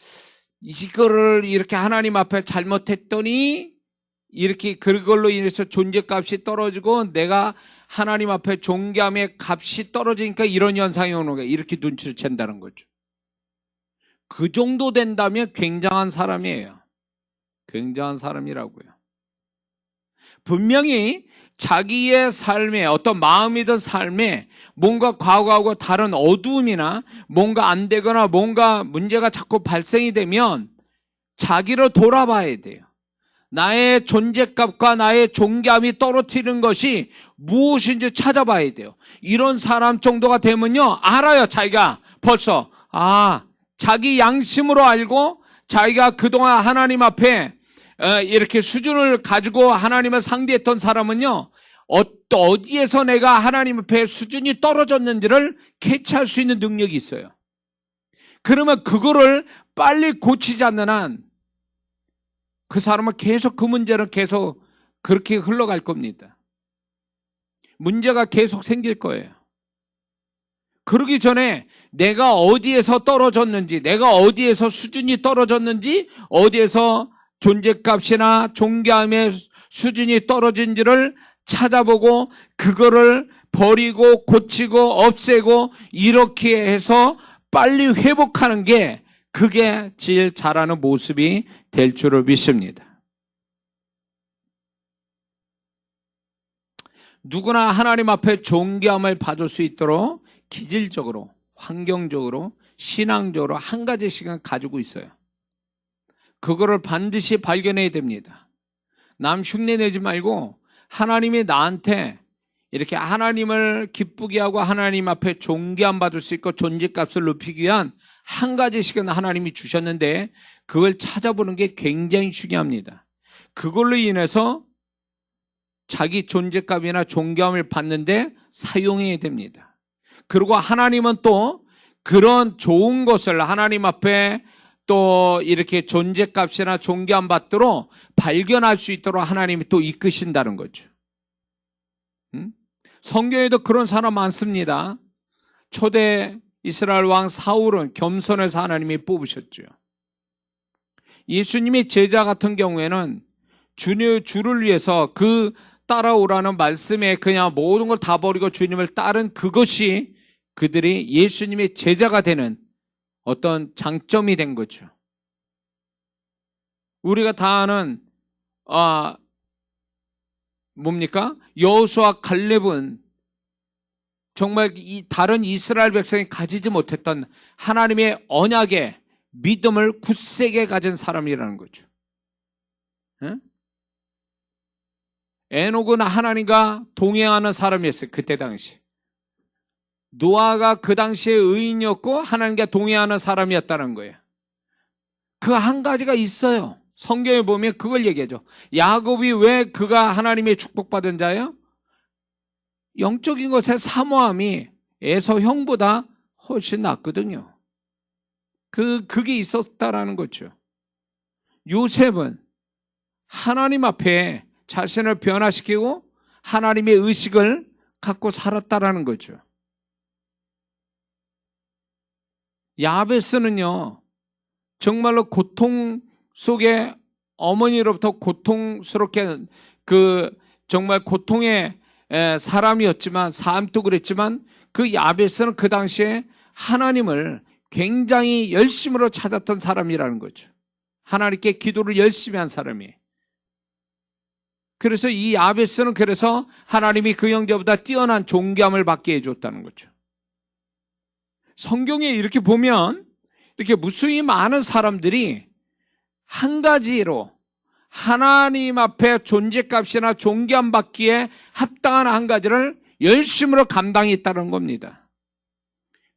이거를 이렇게 하나님 앞에 잘못했더니 이렇게 그걸로 인해서 존재값이 떨어지고 내가 하나님 앞에 존귀함의 값이 떨어지니까 이런 현상이 오는 거예요. 이렇게 눈치를 챈다는 거죠. 그 정도 된다면 굉장한 사람이에요. 굉장한 사람이라고요. 분명히 자기의 삶에 어떤 마음이든 삶에 뭔가 과거하고 다른 어두움이나 뭔가 안 되거나 뭔가 문제가 자꾸 발생이 되면 자기를 돌아봐야 돼요. 나의 존재값과 나의 존귀함이 떨어뜨리는 것이 무엇인지 찾아봐야 돼요. 이런 사람 정도가 되면요, 알아요. 자기가 벌써 자기 양심으로 알고 자기가 그동안 하나님 앞에 이렇게 수준을 가지고 하나님을 상대했던 사람은요, 어디에서 내가 하나님 앞에 수준이 떨어졌는지를 캐치할 수 있는 능력이 있어요. 그러면 그거를 빨리 고치지 않는 한 그 사람은 계속 그 문제는 계속 그렇게 흘러갈 겁니다. 문제가 계속 생길 거예요. 그러기 전에 내가 어디에서 떨어졌는지, 내가 어디에서 수준이 떨어졌는지, 어디에서 존재값이나 존귀함의 수준이 떨어진지를 찾아보고 그거를 버리고 고치고 없애고 이렇게 해서 빨리 회복하는 게 그게 제일 잘하는 모습이 될 줄을 믿습니다. 누구나 하나님 앞에 존귀함을 받을 수 있도록 기질적으로, 환경적으로, 신앙적으로 한 가지씩은 가지고 있어요. 그거를 반드시 발견해야 됩니다. 남 흉내내지 말고 하나님이 나한테 이렇게 하나님을 기쁘게 하고 하나님 앞에 존귀함 받을 수 있고 존재값을 높이기 위한 한 가지씩은 하나님이 주셨는데 그걸 찾아보는 게 굉장히 중요합니다. 그걸로 인해서 자기 존재감이나 존귀함을 받는데 사용해야 됩니다. 그리고 하나님은 또 그런 좋은 것을 하나님 앞에 또 이렇게 존재값이나 존귀함 받도록 발견할 수 있도록 하나님이 또 이끄신다는 거죠. 성경에도 그런 사람 많습니다. 초대 이스라엘 왕 사울은 겸손해서 하나님이 뽑으셨죠. 예수님의 제자 같은 경우에는 주를 위해서 그 따라오라는 말씀에 그냥 모든 걸 다 버리고 주님을 따른 그것이 그들이 예수님의 제자가 되는 어떤 장점이 된 거죠. 우리가 다 아는 뭡니까? 여호수아 갈렙은 정말 이 다른 이스라엘 백성이 가지지 못했던 하나님의 언약의 믿음을 굳세게 가진 사람이라는 거죠. 에녹은 하나님과 동행하는 사람이었어요. 그때 당시. 노아가 그 당시에 의인이었고 하나님과 동행하는 사람이었다는 거예요. 그 한 가지가 있어요. 성경에 보면 그걸 얘기하죠. 야곱이 왜 그가 하나님의 축복받은 자예요? 영적인 것의 사모함이 에서 형보다 훨씬 낫거든요. 그게 있었다라는 거죠. 요셉은 하나님 앞에 자신을 변화시키고 하나님의 의식을 갖고 살았다라는 거죠. 야베스는요, 정말로 고통 속에 어머니로부터 고통스럽게 정말 고통의 사람이었지만 삶도 그랬지만 그 야베스는 그 당시에 하나님을 굉장히 열심으로 찾았던 사람이라는 거죠. 하나님께 기도를 열심히 한 사람이에요. 그래서 이 야베스는 그래서 하나님이 그 형제보다 뛰어난 존귀함을 받게 해줬다는 거죠. 성경에 이렇게 보면 이렇게 무수히 많은 사람들이 한 가지로 하나님 앞에 존재값이나 존귀함 받기에 합당한 한 가지를 열심으로 감당했다는 겁니다.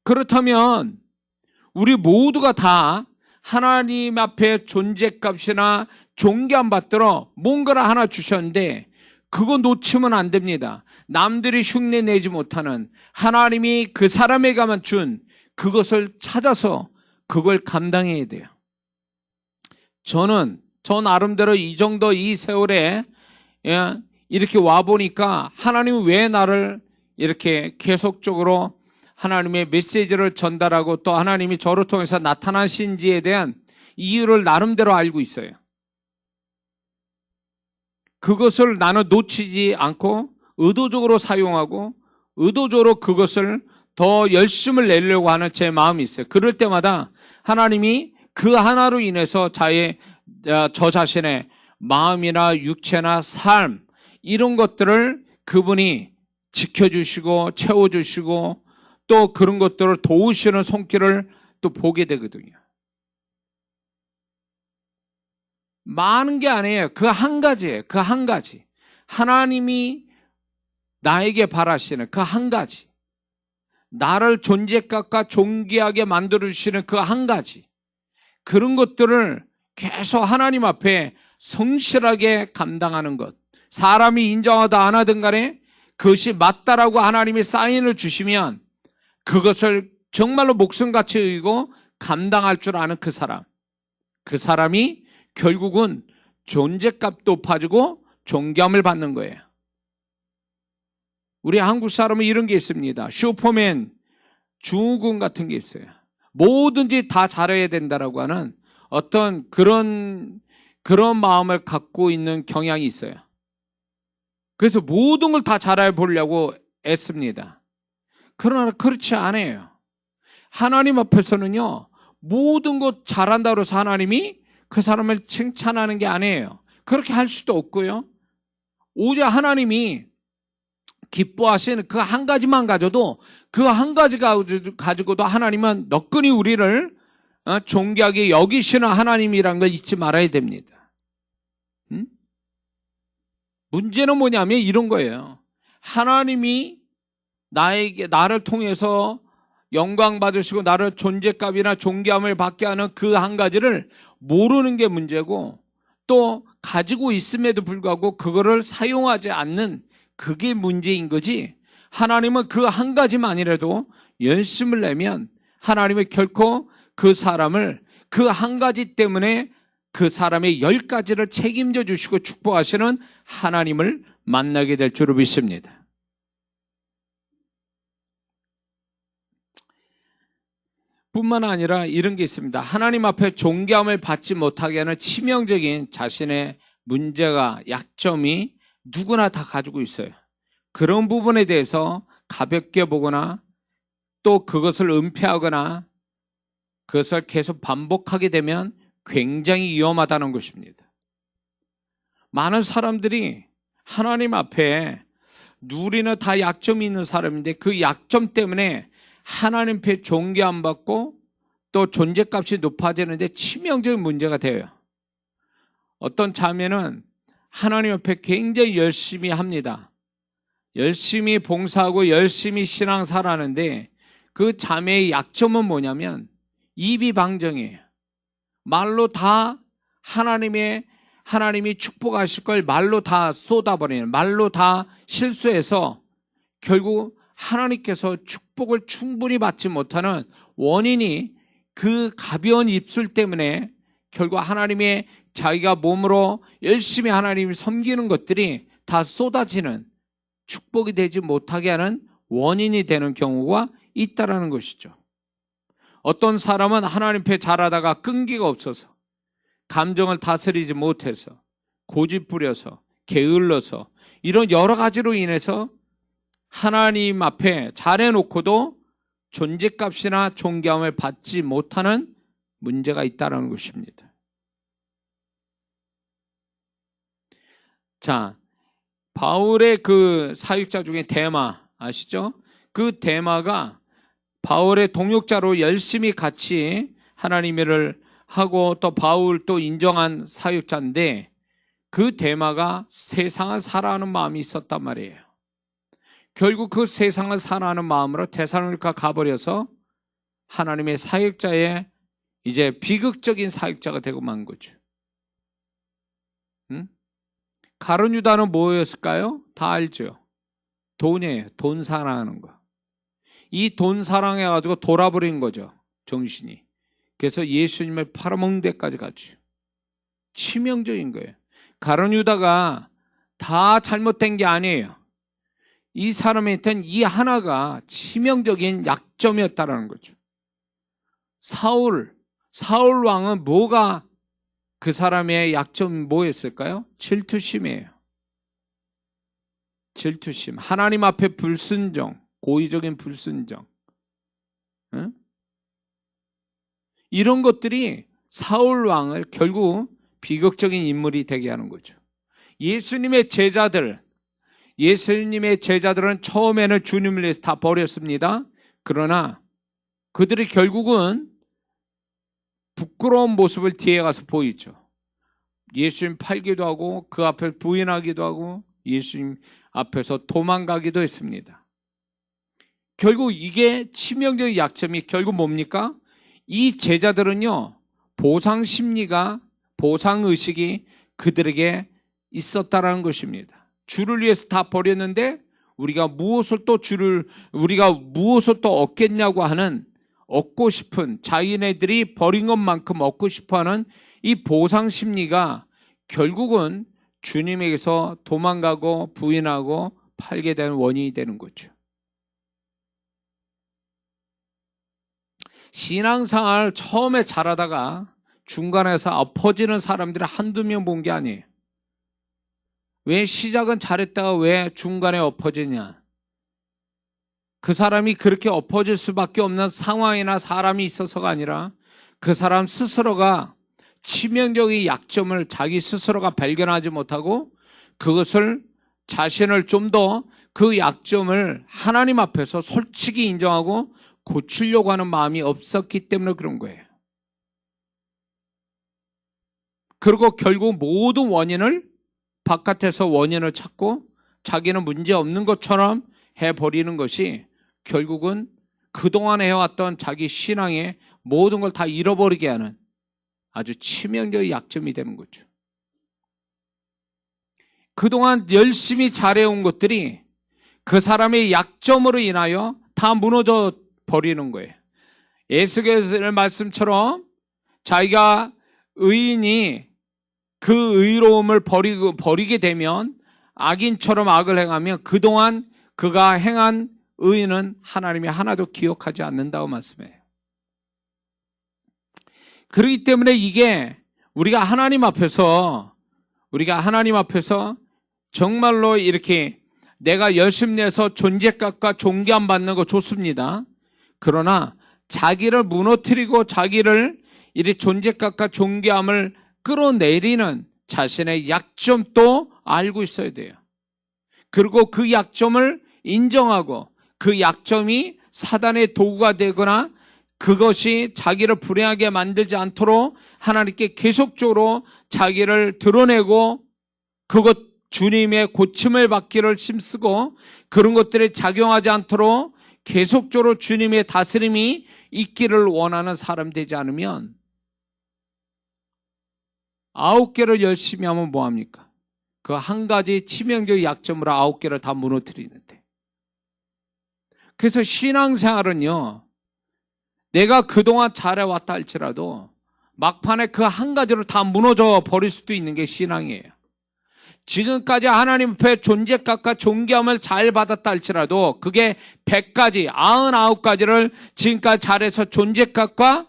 그렇다면 우리 모두가 다 하나님 앞에 존재값이나 존귀함 받들어 뭔가를 하나 주셨는데 그거 놓치면 안 됩니다. 남들이 흉내 내지 못하는 하나님이 그 사람에게만 준 그것을 찾아서 그걸 감당해야 돼요. 저는 저 나름대로 이 정도 이 세월에 이렇게 와보니까 하나님은 왜 나를 이렇게 계속적으로 하나님의 메시지를 전달하고 또 하나님이 저를 통해서 나타나신지에 대한 이유를 나름대로 알고 있어요. 그것을 나는 놓치지 않고 의도적으로 사용하고 의도적으로 그것을 더 열심을 내려고 하는 제 마음이 있어요. 그럴 때마다 하나님이 그 하나로 인해서 저 자신의 마음이나 육체나 삶 이런 것들을 그분이 지켜주시고 채워주시고 또 그런 것들을 도우시는 손길을 또 보게 되거든요. 많은 게 아니에요. 그 한 가지예요. 그 한 가지. 하나님이 나에게 바라시는 그 한 가지. 나를 존재값과 존귀하게 만들어주시는 그 한 가지. 그런 것들을 계속 하나님 앞에 성실하게 감당하는 것. 사람이 인정하다 안 하든 간에 그것이 맞다라고 하나님이 사인을 주시면 그것을 정말로 목숨같이 여기고 감당할 줄 아는 그 사람. 그 사람이 결국은 존재값 높아지고 존귀함을 받는 거예요. 우리 한국 사람은 이런 게 있습니다. 슈퍼맨 증후군 같은 게 있어요. 뭐든지 다 잘해야 된다라고 하는 어떤 그런 마음을 갖고 있는 경향이 있어요. 그래서 모든 걸 다 잘해 보려고 애씁니다. 그러나 그렇지 않아요. 하나님 앞에서는요, 모든 것 잘한다고 해서 하나님이 그 사람을 칭찬하는 게 아니에요. 그렇게 할 수도 없고요. 오직 하나님이 기뻐하시는 그 한 가지만 가져도 그 한 가지 가지고도 하나님은 너끈히 우리를 존귀하게 여기시는 하나님이라는 걸 잊지 말아야 됩니다. 문제는 뭐냐면 이런 거예요. 하나님이 나를 통해서 영광 받으시고 나를 존재값이나 존귀함을 받게 하는 그 한 가지를 모르는 게 문제고 또 가지고 있음에도 불구하고 그거를 사용하지 않는 그게 문제인 거지. 하나님은 그 한 가지만이라도 열심을 내면 하나님은 결코 그 사람을 그 한 가지 때문에 그 사람의 10가지를 책임져 주시고 축복하시는 하나님을 만나게 될 줄을 믿습니다. 뿐만 아니라 이런 게 있습니다. 하나님 앞에 존귀함을 받지 못하게 하는 치명적인 자신의 문제가 약점이 누구나 다 가지고 있어요. 그런 부분에 대해서 가볍게 보거나 또 그것을 은폐하거나 그것을 계속 반복하게 되면 굉장히 위험하다는 것입니다. 많은 사람들이 하나님 앞에 누리는 다 약점이 있는 사람인데 그 약점 때문에 하나님 앞에 존귀 안 받고 또 존재값이 높아지는데 치명적인 문제가 돼요. 어떤 자매는 하나님 앞에 굉장히 열심히 합니다. 열심히 봉사하고 열심히 신앙생활하는데 그 자매의 약점은 뭐냐면 입이 방정이에요. 말로 다 하나님이 축복하실 걸 말로 다 쏟아버리는, 말로 다 실수해서 결국 하나님께서 축복을 충분히 받지 못하는 원인이 그 가벼운 입술 때문에 결국 하나님의 자기가 몸으로 열심히 하나님을 섬기는 것들이 다 쏟아지는 축복이 되지 못하게 하는 원인이 되는 경우가 있다라는 것이죠. 어떤 사람은 하나님 앞에 잘하다가 끈기가 없어서 감정을 다스리지 못해서 고집 부려서 게을러서 이런 여러 가지로 인해서 하나님 앞에 잘해놓고도 존재값이나 존귀함을 받지 못하는 문제가 있다는 것입니다. 자, 바울의 그 사역자 중에 데마 아시죠? 그 데마가 바울의 동역자로 열심히 같이 하나님의 일을 하고 또 바울 또 인정한 사역자인데 그 데마가 세상을 사랑하는 마음이 있었단 말이에요. 결국 그 세상을 사랑하는 마음으로 데살로니가 가버려서 하나님의 사역자의 이제 비극적인 사역자가 되고 만 거죠. 응? 가룟 유다는 뭐였을까요? 다 알죠. 돈이에요. 돈 사랑하는 거. 이 돈 사랑해가지고 돌아버린 거죠. 정신이. 그래서 예수님을 팔아먹는 데까지 가죠. 치명적인 거예요. 가룟 유다가 다 잘못된 게 아니에요. 이 사람에 있던 이 하나가 치명적인 약점이었다라는 거죠. 사울 왕은 뭐가 그 사람의 약점이 뭐였을까요? 질투심이에요. 질투심. 하나님 앞에 불순종, 고의적인 불순종. 응? 이런 것들이 사울 왕을 결국 비극적인 인물이 되게 하는 거죠. 예수님의 제자들은 처음에는 주님을 위해서 다 버렸습니다. 그러나 그들이 결국은 부끄러운 모습을 뒤에 가서 보이죠. 예수님 팔기도 하고 그 앞에 부인하기도 하고 예수님 앞에서 도망가기도 했습니다. 결국 이게 치명적인 약점이 결국 뭡니까? 이 제자들은요, 보상의식이 그들에게 있었다라는 것입니다. 주를 위해서 다 버렸는데 우리가 무엇을 또 얻겠냐고 하는, 얻고 싶은, 자기네들이 버린 것만큼 얻고 싶어 하는 이 보상 심리가 결국은 주님에게서 도망가고 부인하고 팔게 되는 원인이 되는 거죠. 신앙생활 처음에 잘하다가 중간에서 엎어지는 사람들이 한두 명 본 게 아니에요. 왜 시작은 잘했다가 왜 중간에 엎어지냐? 그 사람이 그렇게 엎어질 수밖에 없는 상황이나 사람이 있어서가 아니라 그 사람 스스로가 치명적인 약점을 자기 스스로가 발견하지 못하고 그것을 자신을 좀 더 그 약점을 하나님 앞에서 솔직히 인정하고 고치려고 하는 마음이 없었기 때문에 그런 거예요. 그리고 결국 모든 원인을 바깥에서 원인을 찾고 자기는 문제 없는 것처럼 해버리는 것이 결국은 그동안 해왔던 자기 신앙의 모든 걸 다 잃어버리게 하는 아주 치명적인 약점이 되는 거죠. 그동안 열심히 잘해온 것들이 그 사람의 약점으로 인하여 다 무너져 버리는 거예요. 에스겔의 말씀처럼 자기가 의인이 그 의로움을 버리게 되면 악인처럼 악을 행하면 그동안 그가 행한 의인은 하나님이 하나도 기억하지 않는다고 말씀해요. 그렇기 때문에 이게 우리가 하나님 앞에서 정말로 이렇게 내가 열심히 내서 존재값과 존귀함 받는 거 좋습니다. 그러나 자기를 무너뜨리고 자기를 이렇게 존재값과 존귀함을 끌어내리는 자신의 약점도 알고 있어야 돼요. 그리고 그 약점을 인정하고 그 약점이 사단의 도구가 되거나 그것이 자기를 불행하게 만들지 않도록 하나님께 계속적으로 자기를 드러내고 그것 주님의 고침을 받기를 힘쓰고 그런 것들이 작용하지 않도록 계속적으로 주님의 다스림이 있기를 원하는 사람 되지 않으면 9개를 열심히 하면 뭐합니까? 그 한 가지 치명적인 약점으로 9개를 다 무너뜨리는데. 그래서 신앙생활은요, 내가 그동안 잘해왔다 할지라도 막판에 그 한 가지로 다 무너져 버릴 수도 있는 게 신앙이에요. 지금까지 하나님 앞에 존재값과 존귀함을 잘 받았다 할지라도 그게 100가지, 99가지를 지금까지 잘해서 존재값과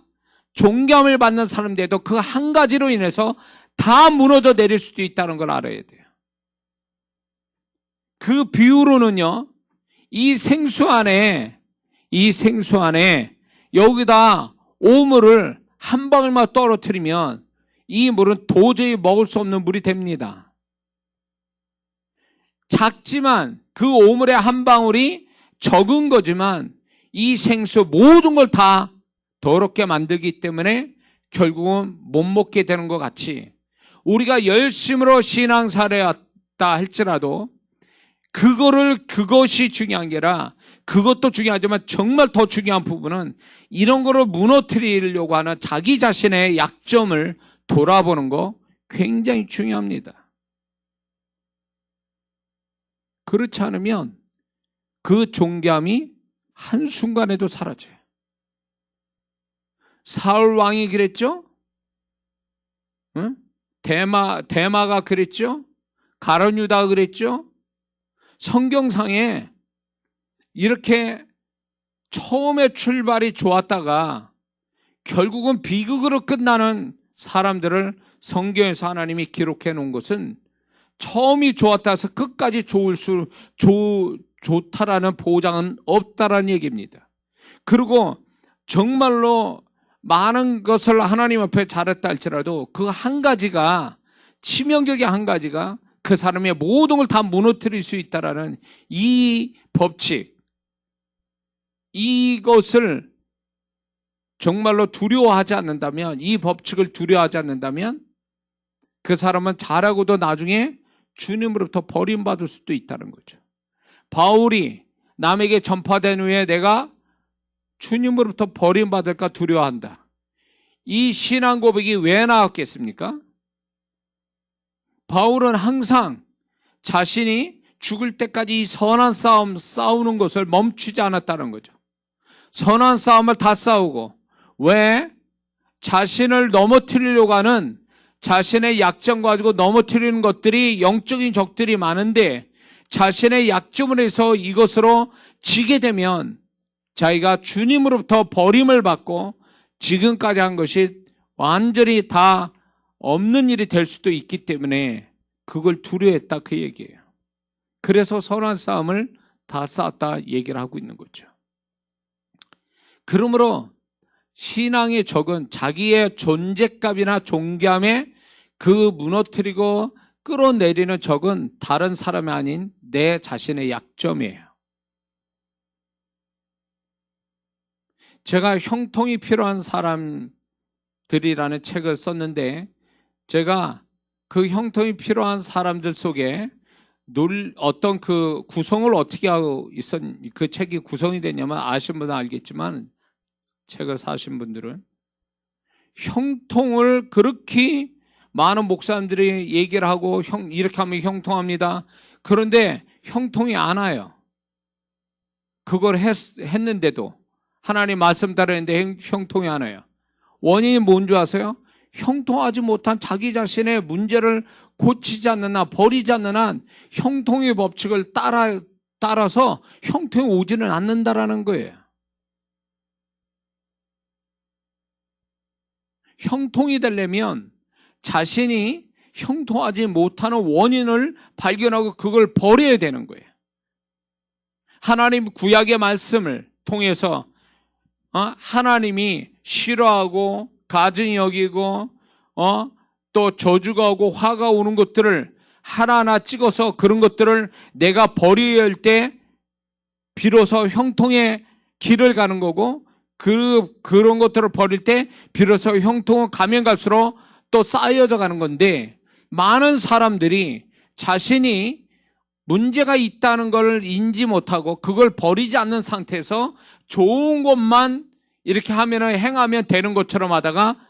존귀함을 받는 사람들도 그 한 가지로 인해서 다 무너져 내릴 수도 있다는 걸 알아야 돼요. 그 비유로는요, 이 생수 안에 여기다 오물을 한 방울만 떨어뜨리면 이 물은 도저히 먹을 수 없는 물이 됩니다. 작지만 그 오물의 한 방울이 적은 거지만 이 생수 모든 걸 다 더럽게 만들기 때문에 결국은 못 먹게 되는 것 같이 우리가 열심으로 신앙생활을 했다 할지라도 그것이 중요한 게 아니라 그것도 중요하지만 정말 더 중요한 부분은 이런 거를 무너뜨리려고 하는 자기 자신의 약점을 돌아보는 거 굉장히 중요합니다. 그렇지 않으면 그 존귀함이 한순간에도 사라져요. 사울 왕이 그랬죠? 응? 대마가 그랬죠? 가룟 유다가 그랬죠? 성경상에 이렇게 처음에 출발이 좋았다가 결국은 비극으로 끝나는 사람들을 성경에서 하나님이 기록해 놓은 것은 처음이 좋았다 해서 끝까지 좋다라는 보장은 없다라는 얘기입니다. 그리고 정말로 많은 것을 하나님 앞에 잘했다 할지라도 그 한 가지가, 치명적인 한 가지가 그 사람의 모든 걸 다 무너뜨릴 수 있다라는 이 법칙, 이것을 정말로 두려워하지 않는다면, 이 법칙을 두려워하지 않는다면 그 사람은 잘하고도 나중에 주님으로부터 버림받을 수도 있다는 거죠. 바울이 남에게 전파된 후에 내가 주님으로부터 버림받을까 두려워한다. 이 신앙 고백이 왜 나왔겠습니까? 바울은 항상 자신이 죽을 때까지 이 선한 싸움 싸우는 것을 멈추지 않았다는 거죠. 선한 싸움을 다 싸우고, 왜? 자신을 넘어뜨리려고 하는 자신의 약점 가지고 넘어뜨리는 것들이 영적인 적들이 많은데 자신의 약점을 해서 이것으로 지게 되면 자기가 주님으로부터 버림을 받고 지금까지 한 것이 완전히 다 없는 일이 될 수도 있기 때문에 그걸 두려워했다, 그 얘기예요. 그래서 선한 싸움을 다 싸웠다 얘기를 하고 있는 거죠. 그러므로 신앙의 적은 자기의 존재감이나 존귀함에 그 무너뜨리고 끌어내리는 적은 다른 사람이 아닌 내 자신의 약점이에요. 제가 형통이 필요한 사람들이라는 책을 썼는데, 제가 그 형통이 필요한 사람들 속에 어떤 그 구성을 어떻게 하고 그 책이 구성이 됐냐면, 아시는 분은 알겠지만 책을 사신 분들은 형통을 그렇게 많은 목사님들이 얘기를 하고 이렇게 하면 형통합니다. 그런데 형통이 안 와요. 그걸 했는데도 하나님 말씀 따르는데 형통이 안 와요. 원인이 뭔지 아세요? 형통하지 못한 자기 자신의 문제를 고치지 않는 한, 버리지 않는 한 형통의 법칙을 따라서 형통이 오지는 않는다라는 거예요. 형통이 되려면 자신이 형통하지 못하는 원인을 발견하고 그걸 버려야 되는 거예요. 하나님 구약의 말씀을 통해서 하나님이 싫어하고 가증히 여기고 또 저주가 오고 화가 오는 것들을 하나하나 찍어서 그런 것들을 내가 버려야 할 때 비로소 형통의 길을 가는 거고, 그런 것들을 버릴 때 비로소 형통은 가면 갈수록 또 쌓여져 가는 건데, 많은 사람들이 자신이 문제가 있다는 걸 인지 못하고 그걸 버리지 않는 상태에서 좋은 것만 이렇게 행하면 되는 것처럼 하다가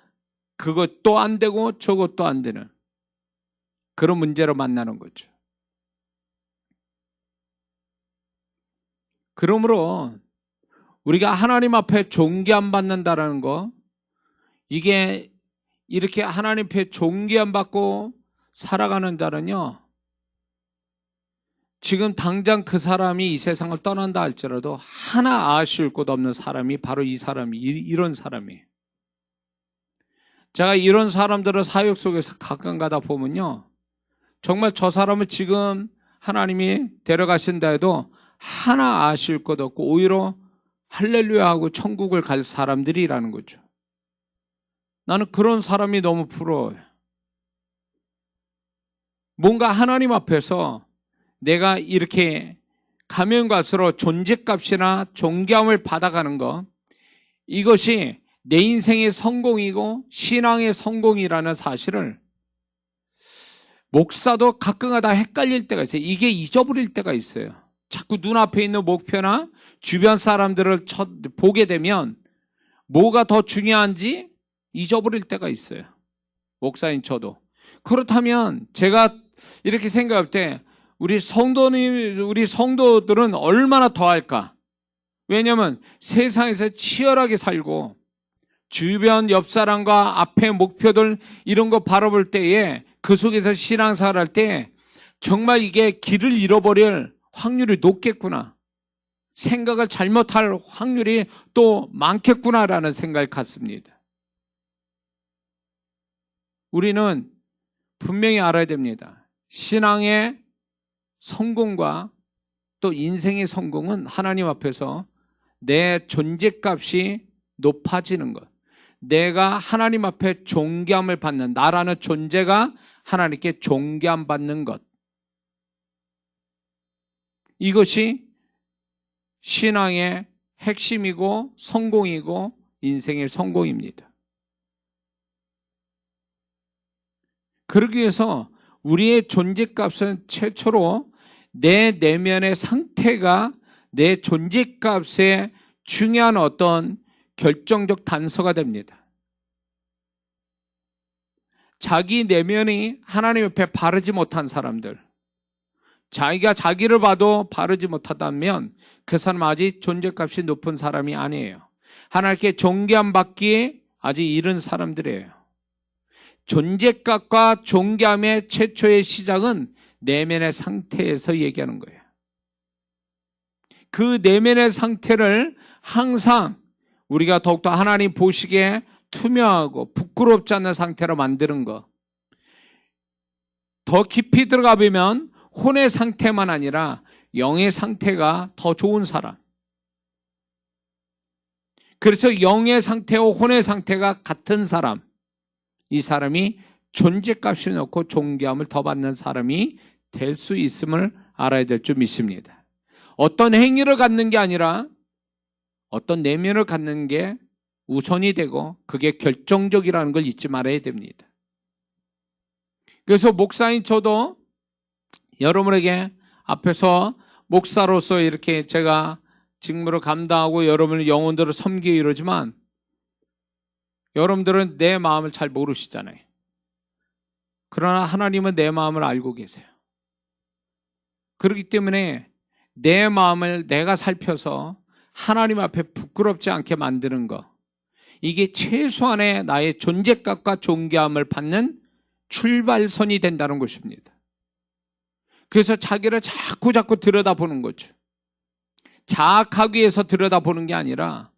그것도 안 되고 저것도 안 되는 그런 문제로 만나는 거죠. 그러므로 우리가 하나님 앞에 존귀함 받는다라는 거, 이게 이렇게 하나님 앞에 존귀함 받고 살아가는 자는요, 지금 당장 그 사람이 이 세상을 떠난다 할지라도 하나 아쉬울 것 없는 사람이 바로 이 사람이, 이런 사람이에요. 제가 이런 사람들을 사역 속에서 가끔 가다 보면요, 정말 저 사람을 지금 하나님이 데려가신다 해도 하나 아쉬울 것 없고 오히려 할렐루야 하고 천국을 갈 사람들이라는 거죠. 나는 그런 사람이 너무 부러워요. 뭔가 하나님 앞에서 내가 이렇게 가면 갈수록 존재값이나 존귀함을 받아가는 것, 이것이 내 인생의 성공이고 신앙의 성공이라는 사실을 목사도 가끔가다 헷갈릴 때가 있어요. 이게 잊어버릴 때가 있어요. 자꾸 눈앞에 있는 목표나 주변 사람들을 보게 되면 뭐가 더 중요한지 잊어버릴 때가 있어요. 목사인 저도. 그렇다면 제가 이렇게 생각할 때 우리 성도들은 얼마나 더 할까? 왜냐하면 세상에서 치열하게 살고 주변 옆 사람과 앞에 목표들 이런 거 바라볼 때에 그 속에서 신앙생활 할 때 정말 이게 길을 잃어버릴 확률이 높겠구나. 생각을 잘못할 확률이 또 많겠구나라는 생각을 갖습니다. 우리는 분명히 알아야 됩니다. 신앙의 성공과 또 인생의 성공은 하나님 앞에서 내 존재값이 높아지는 것. 내가 하나님 앞에 존귀함을 받는, 나라는 존재가 하나님께 존귀함 받는 것. 이것이 신앙의 핵심이고 성공이고 인생의 성공입니다. 그러기 위해서 우리의 존재값은 최초로 내 내면의 상태가 내 존재값의 중요한 어떤 결정적 단서가 됩니다. 자기 내면이 하나님 옆에 바르지 못한 사람들, 자기가 자기를 봐도 바르지 못하다면 그 사람은 아직 존재값이 높은 사람이 아니에요. 하나님께 존귀함 받기에 아직 이른 사람들이에요. 존재값과 존귀함의 최초의 시작은 내면의 상태에서 얘기하는 거예요. 그 내면의 상태를 항상 우리가 더욱더 하나님 보시기에 투명하고 부끄럽지 않는 상태로 만드는 것. 더 깊이 들어가 보면 혼의 상태만 아니라 영의 상태가 더 좋은 사람. 그래서 영의 상태와 혼의 상태가 같은 사람. 이 사람이 존재값이 높고 존귀함을 더 받는 사람이 될 수 있음을 알아야 될 줄 믿습니다. 어떤 행위를 갖는 게 아니라 어떤 내면을 갖는 게 우선이 되고 그게 결정적이라는 걸 잊지 말아야 됩니다. 그래서 목사인 저도 여러분에게 앞에서 목사로서 이렇게 제가 직무를 감당하고 여러분의 영혼들을 섬기고 이러지만 여러분들은 내 마음을 잘 모르시잖아요. 그러나 하나님은 내 마음을 알고 계세요. 그렇기 때문에 내 마음을 내가 살펴서 하나님 앞에 부끄럽지 않게 만드는 것, 이게 최소한의 나의 존재값과 존귀함을 받는 출발선이 된다는 것입니다. 그래서 자기를 자꾸 들여다보는 거죠. 자학하기 위해서 들여다보는 게 아니라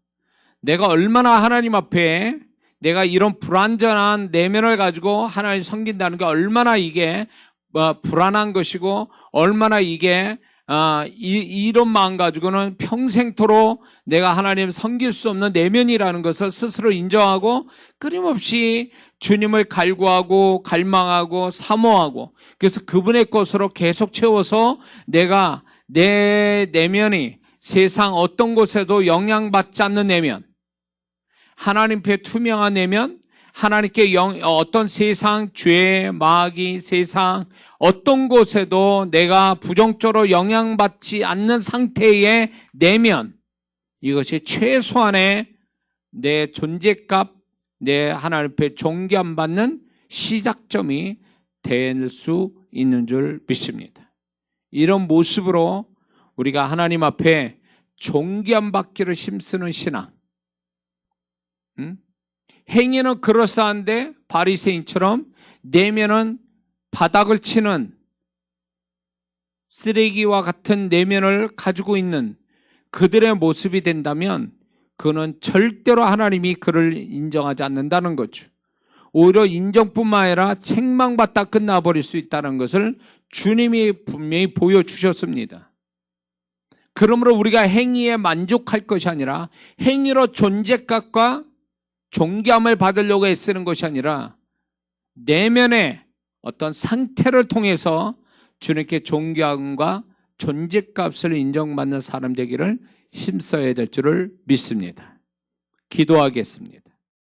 내가 얼마나 하나님 앞에 내가 이런 불완전한 내면을 가지고 하나님을 섬긴다는 게 얼마나 이게 불안한 것이고 얼마나 이게 이런 마음 가지고는 평생토록 내가 하나님 섬길 수 없는 내면이라는 것을 스스로 인정하고 끊임없이 주님을 갈구하고 갈망하고 사모하고 그래서 그분의 것으로 계속 채워서 내가 내 내면이 세상 어떤 곳에도 영향받지 않는 내면, 하나님 앞에 투명한 내면, 하나님께 어떤 세상, 죄, 마귀, 세상 어떤 곳에도 내가 부정적으로 영향받지 않는 상태의 내면, 이것이 최소한의 내 존재값, 내 하나님 앞에 존귀함 받는 시작점이 될 수 있는 줄 믿습니다. 이런 모습으로 우리가 하나님 앞에 존귀함 받기를 힘쓰는 신앙, 행위는 그럴싸한데 바리새인처럼 내면은 바닥을 치는 쓰레기와 같은 내면을 가지고 있는 그들의 모습이 된다면 그는 절대로 하나님이 그를 인정하지 않는다는 거죠. 오히려 인정뿐만 아니라 책망받다 끝나버릴 수 있다는 것을 주님이 분명히 보여주셨습니다. 그러므로 우리가 행위에 만족할 것이 아니라 행위로 존재값과 존귀함을 받으려고 애쓰는 것이 아니라 내면의 어떤 상태를 통해서 주님께 존귀함과 존재값을 인정받는 사람 되기를 힘써야 될 줄을 믿습니다. 기도하겠습니다.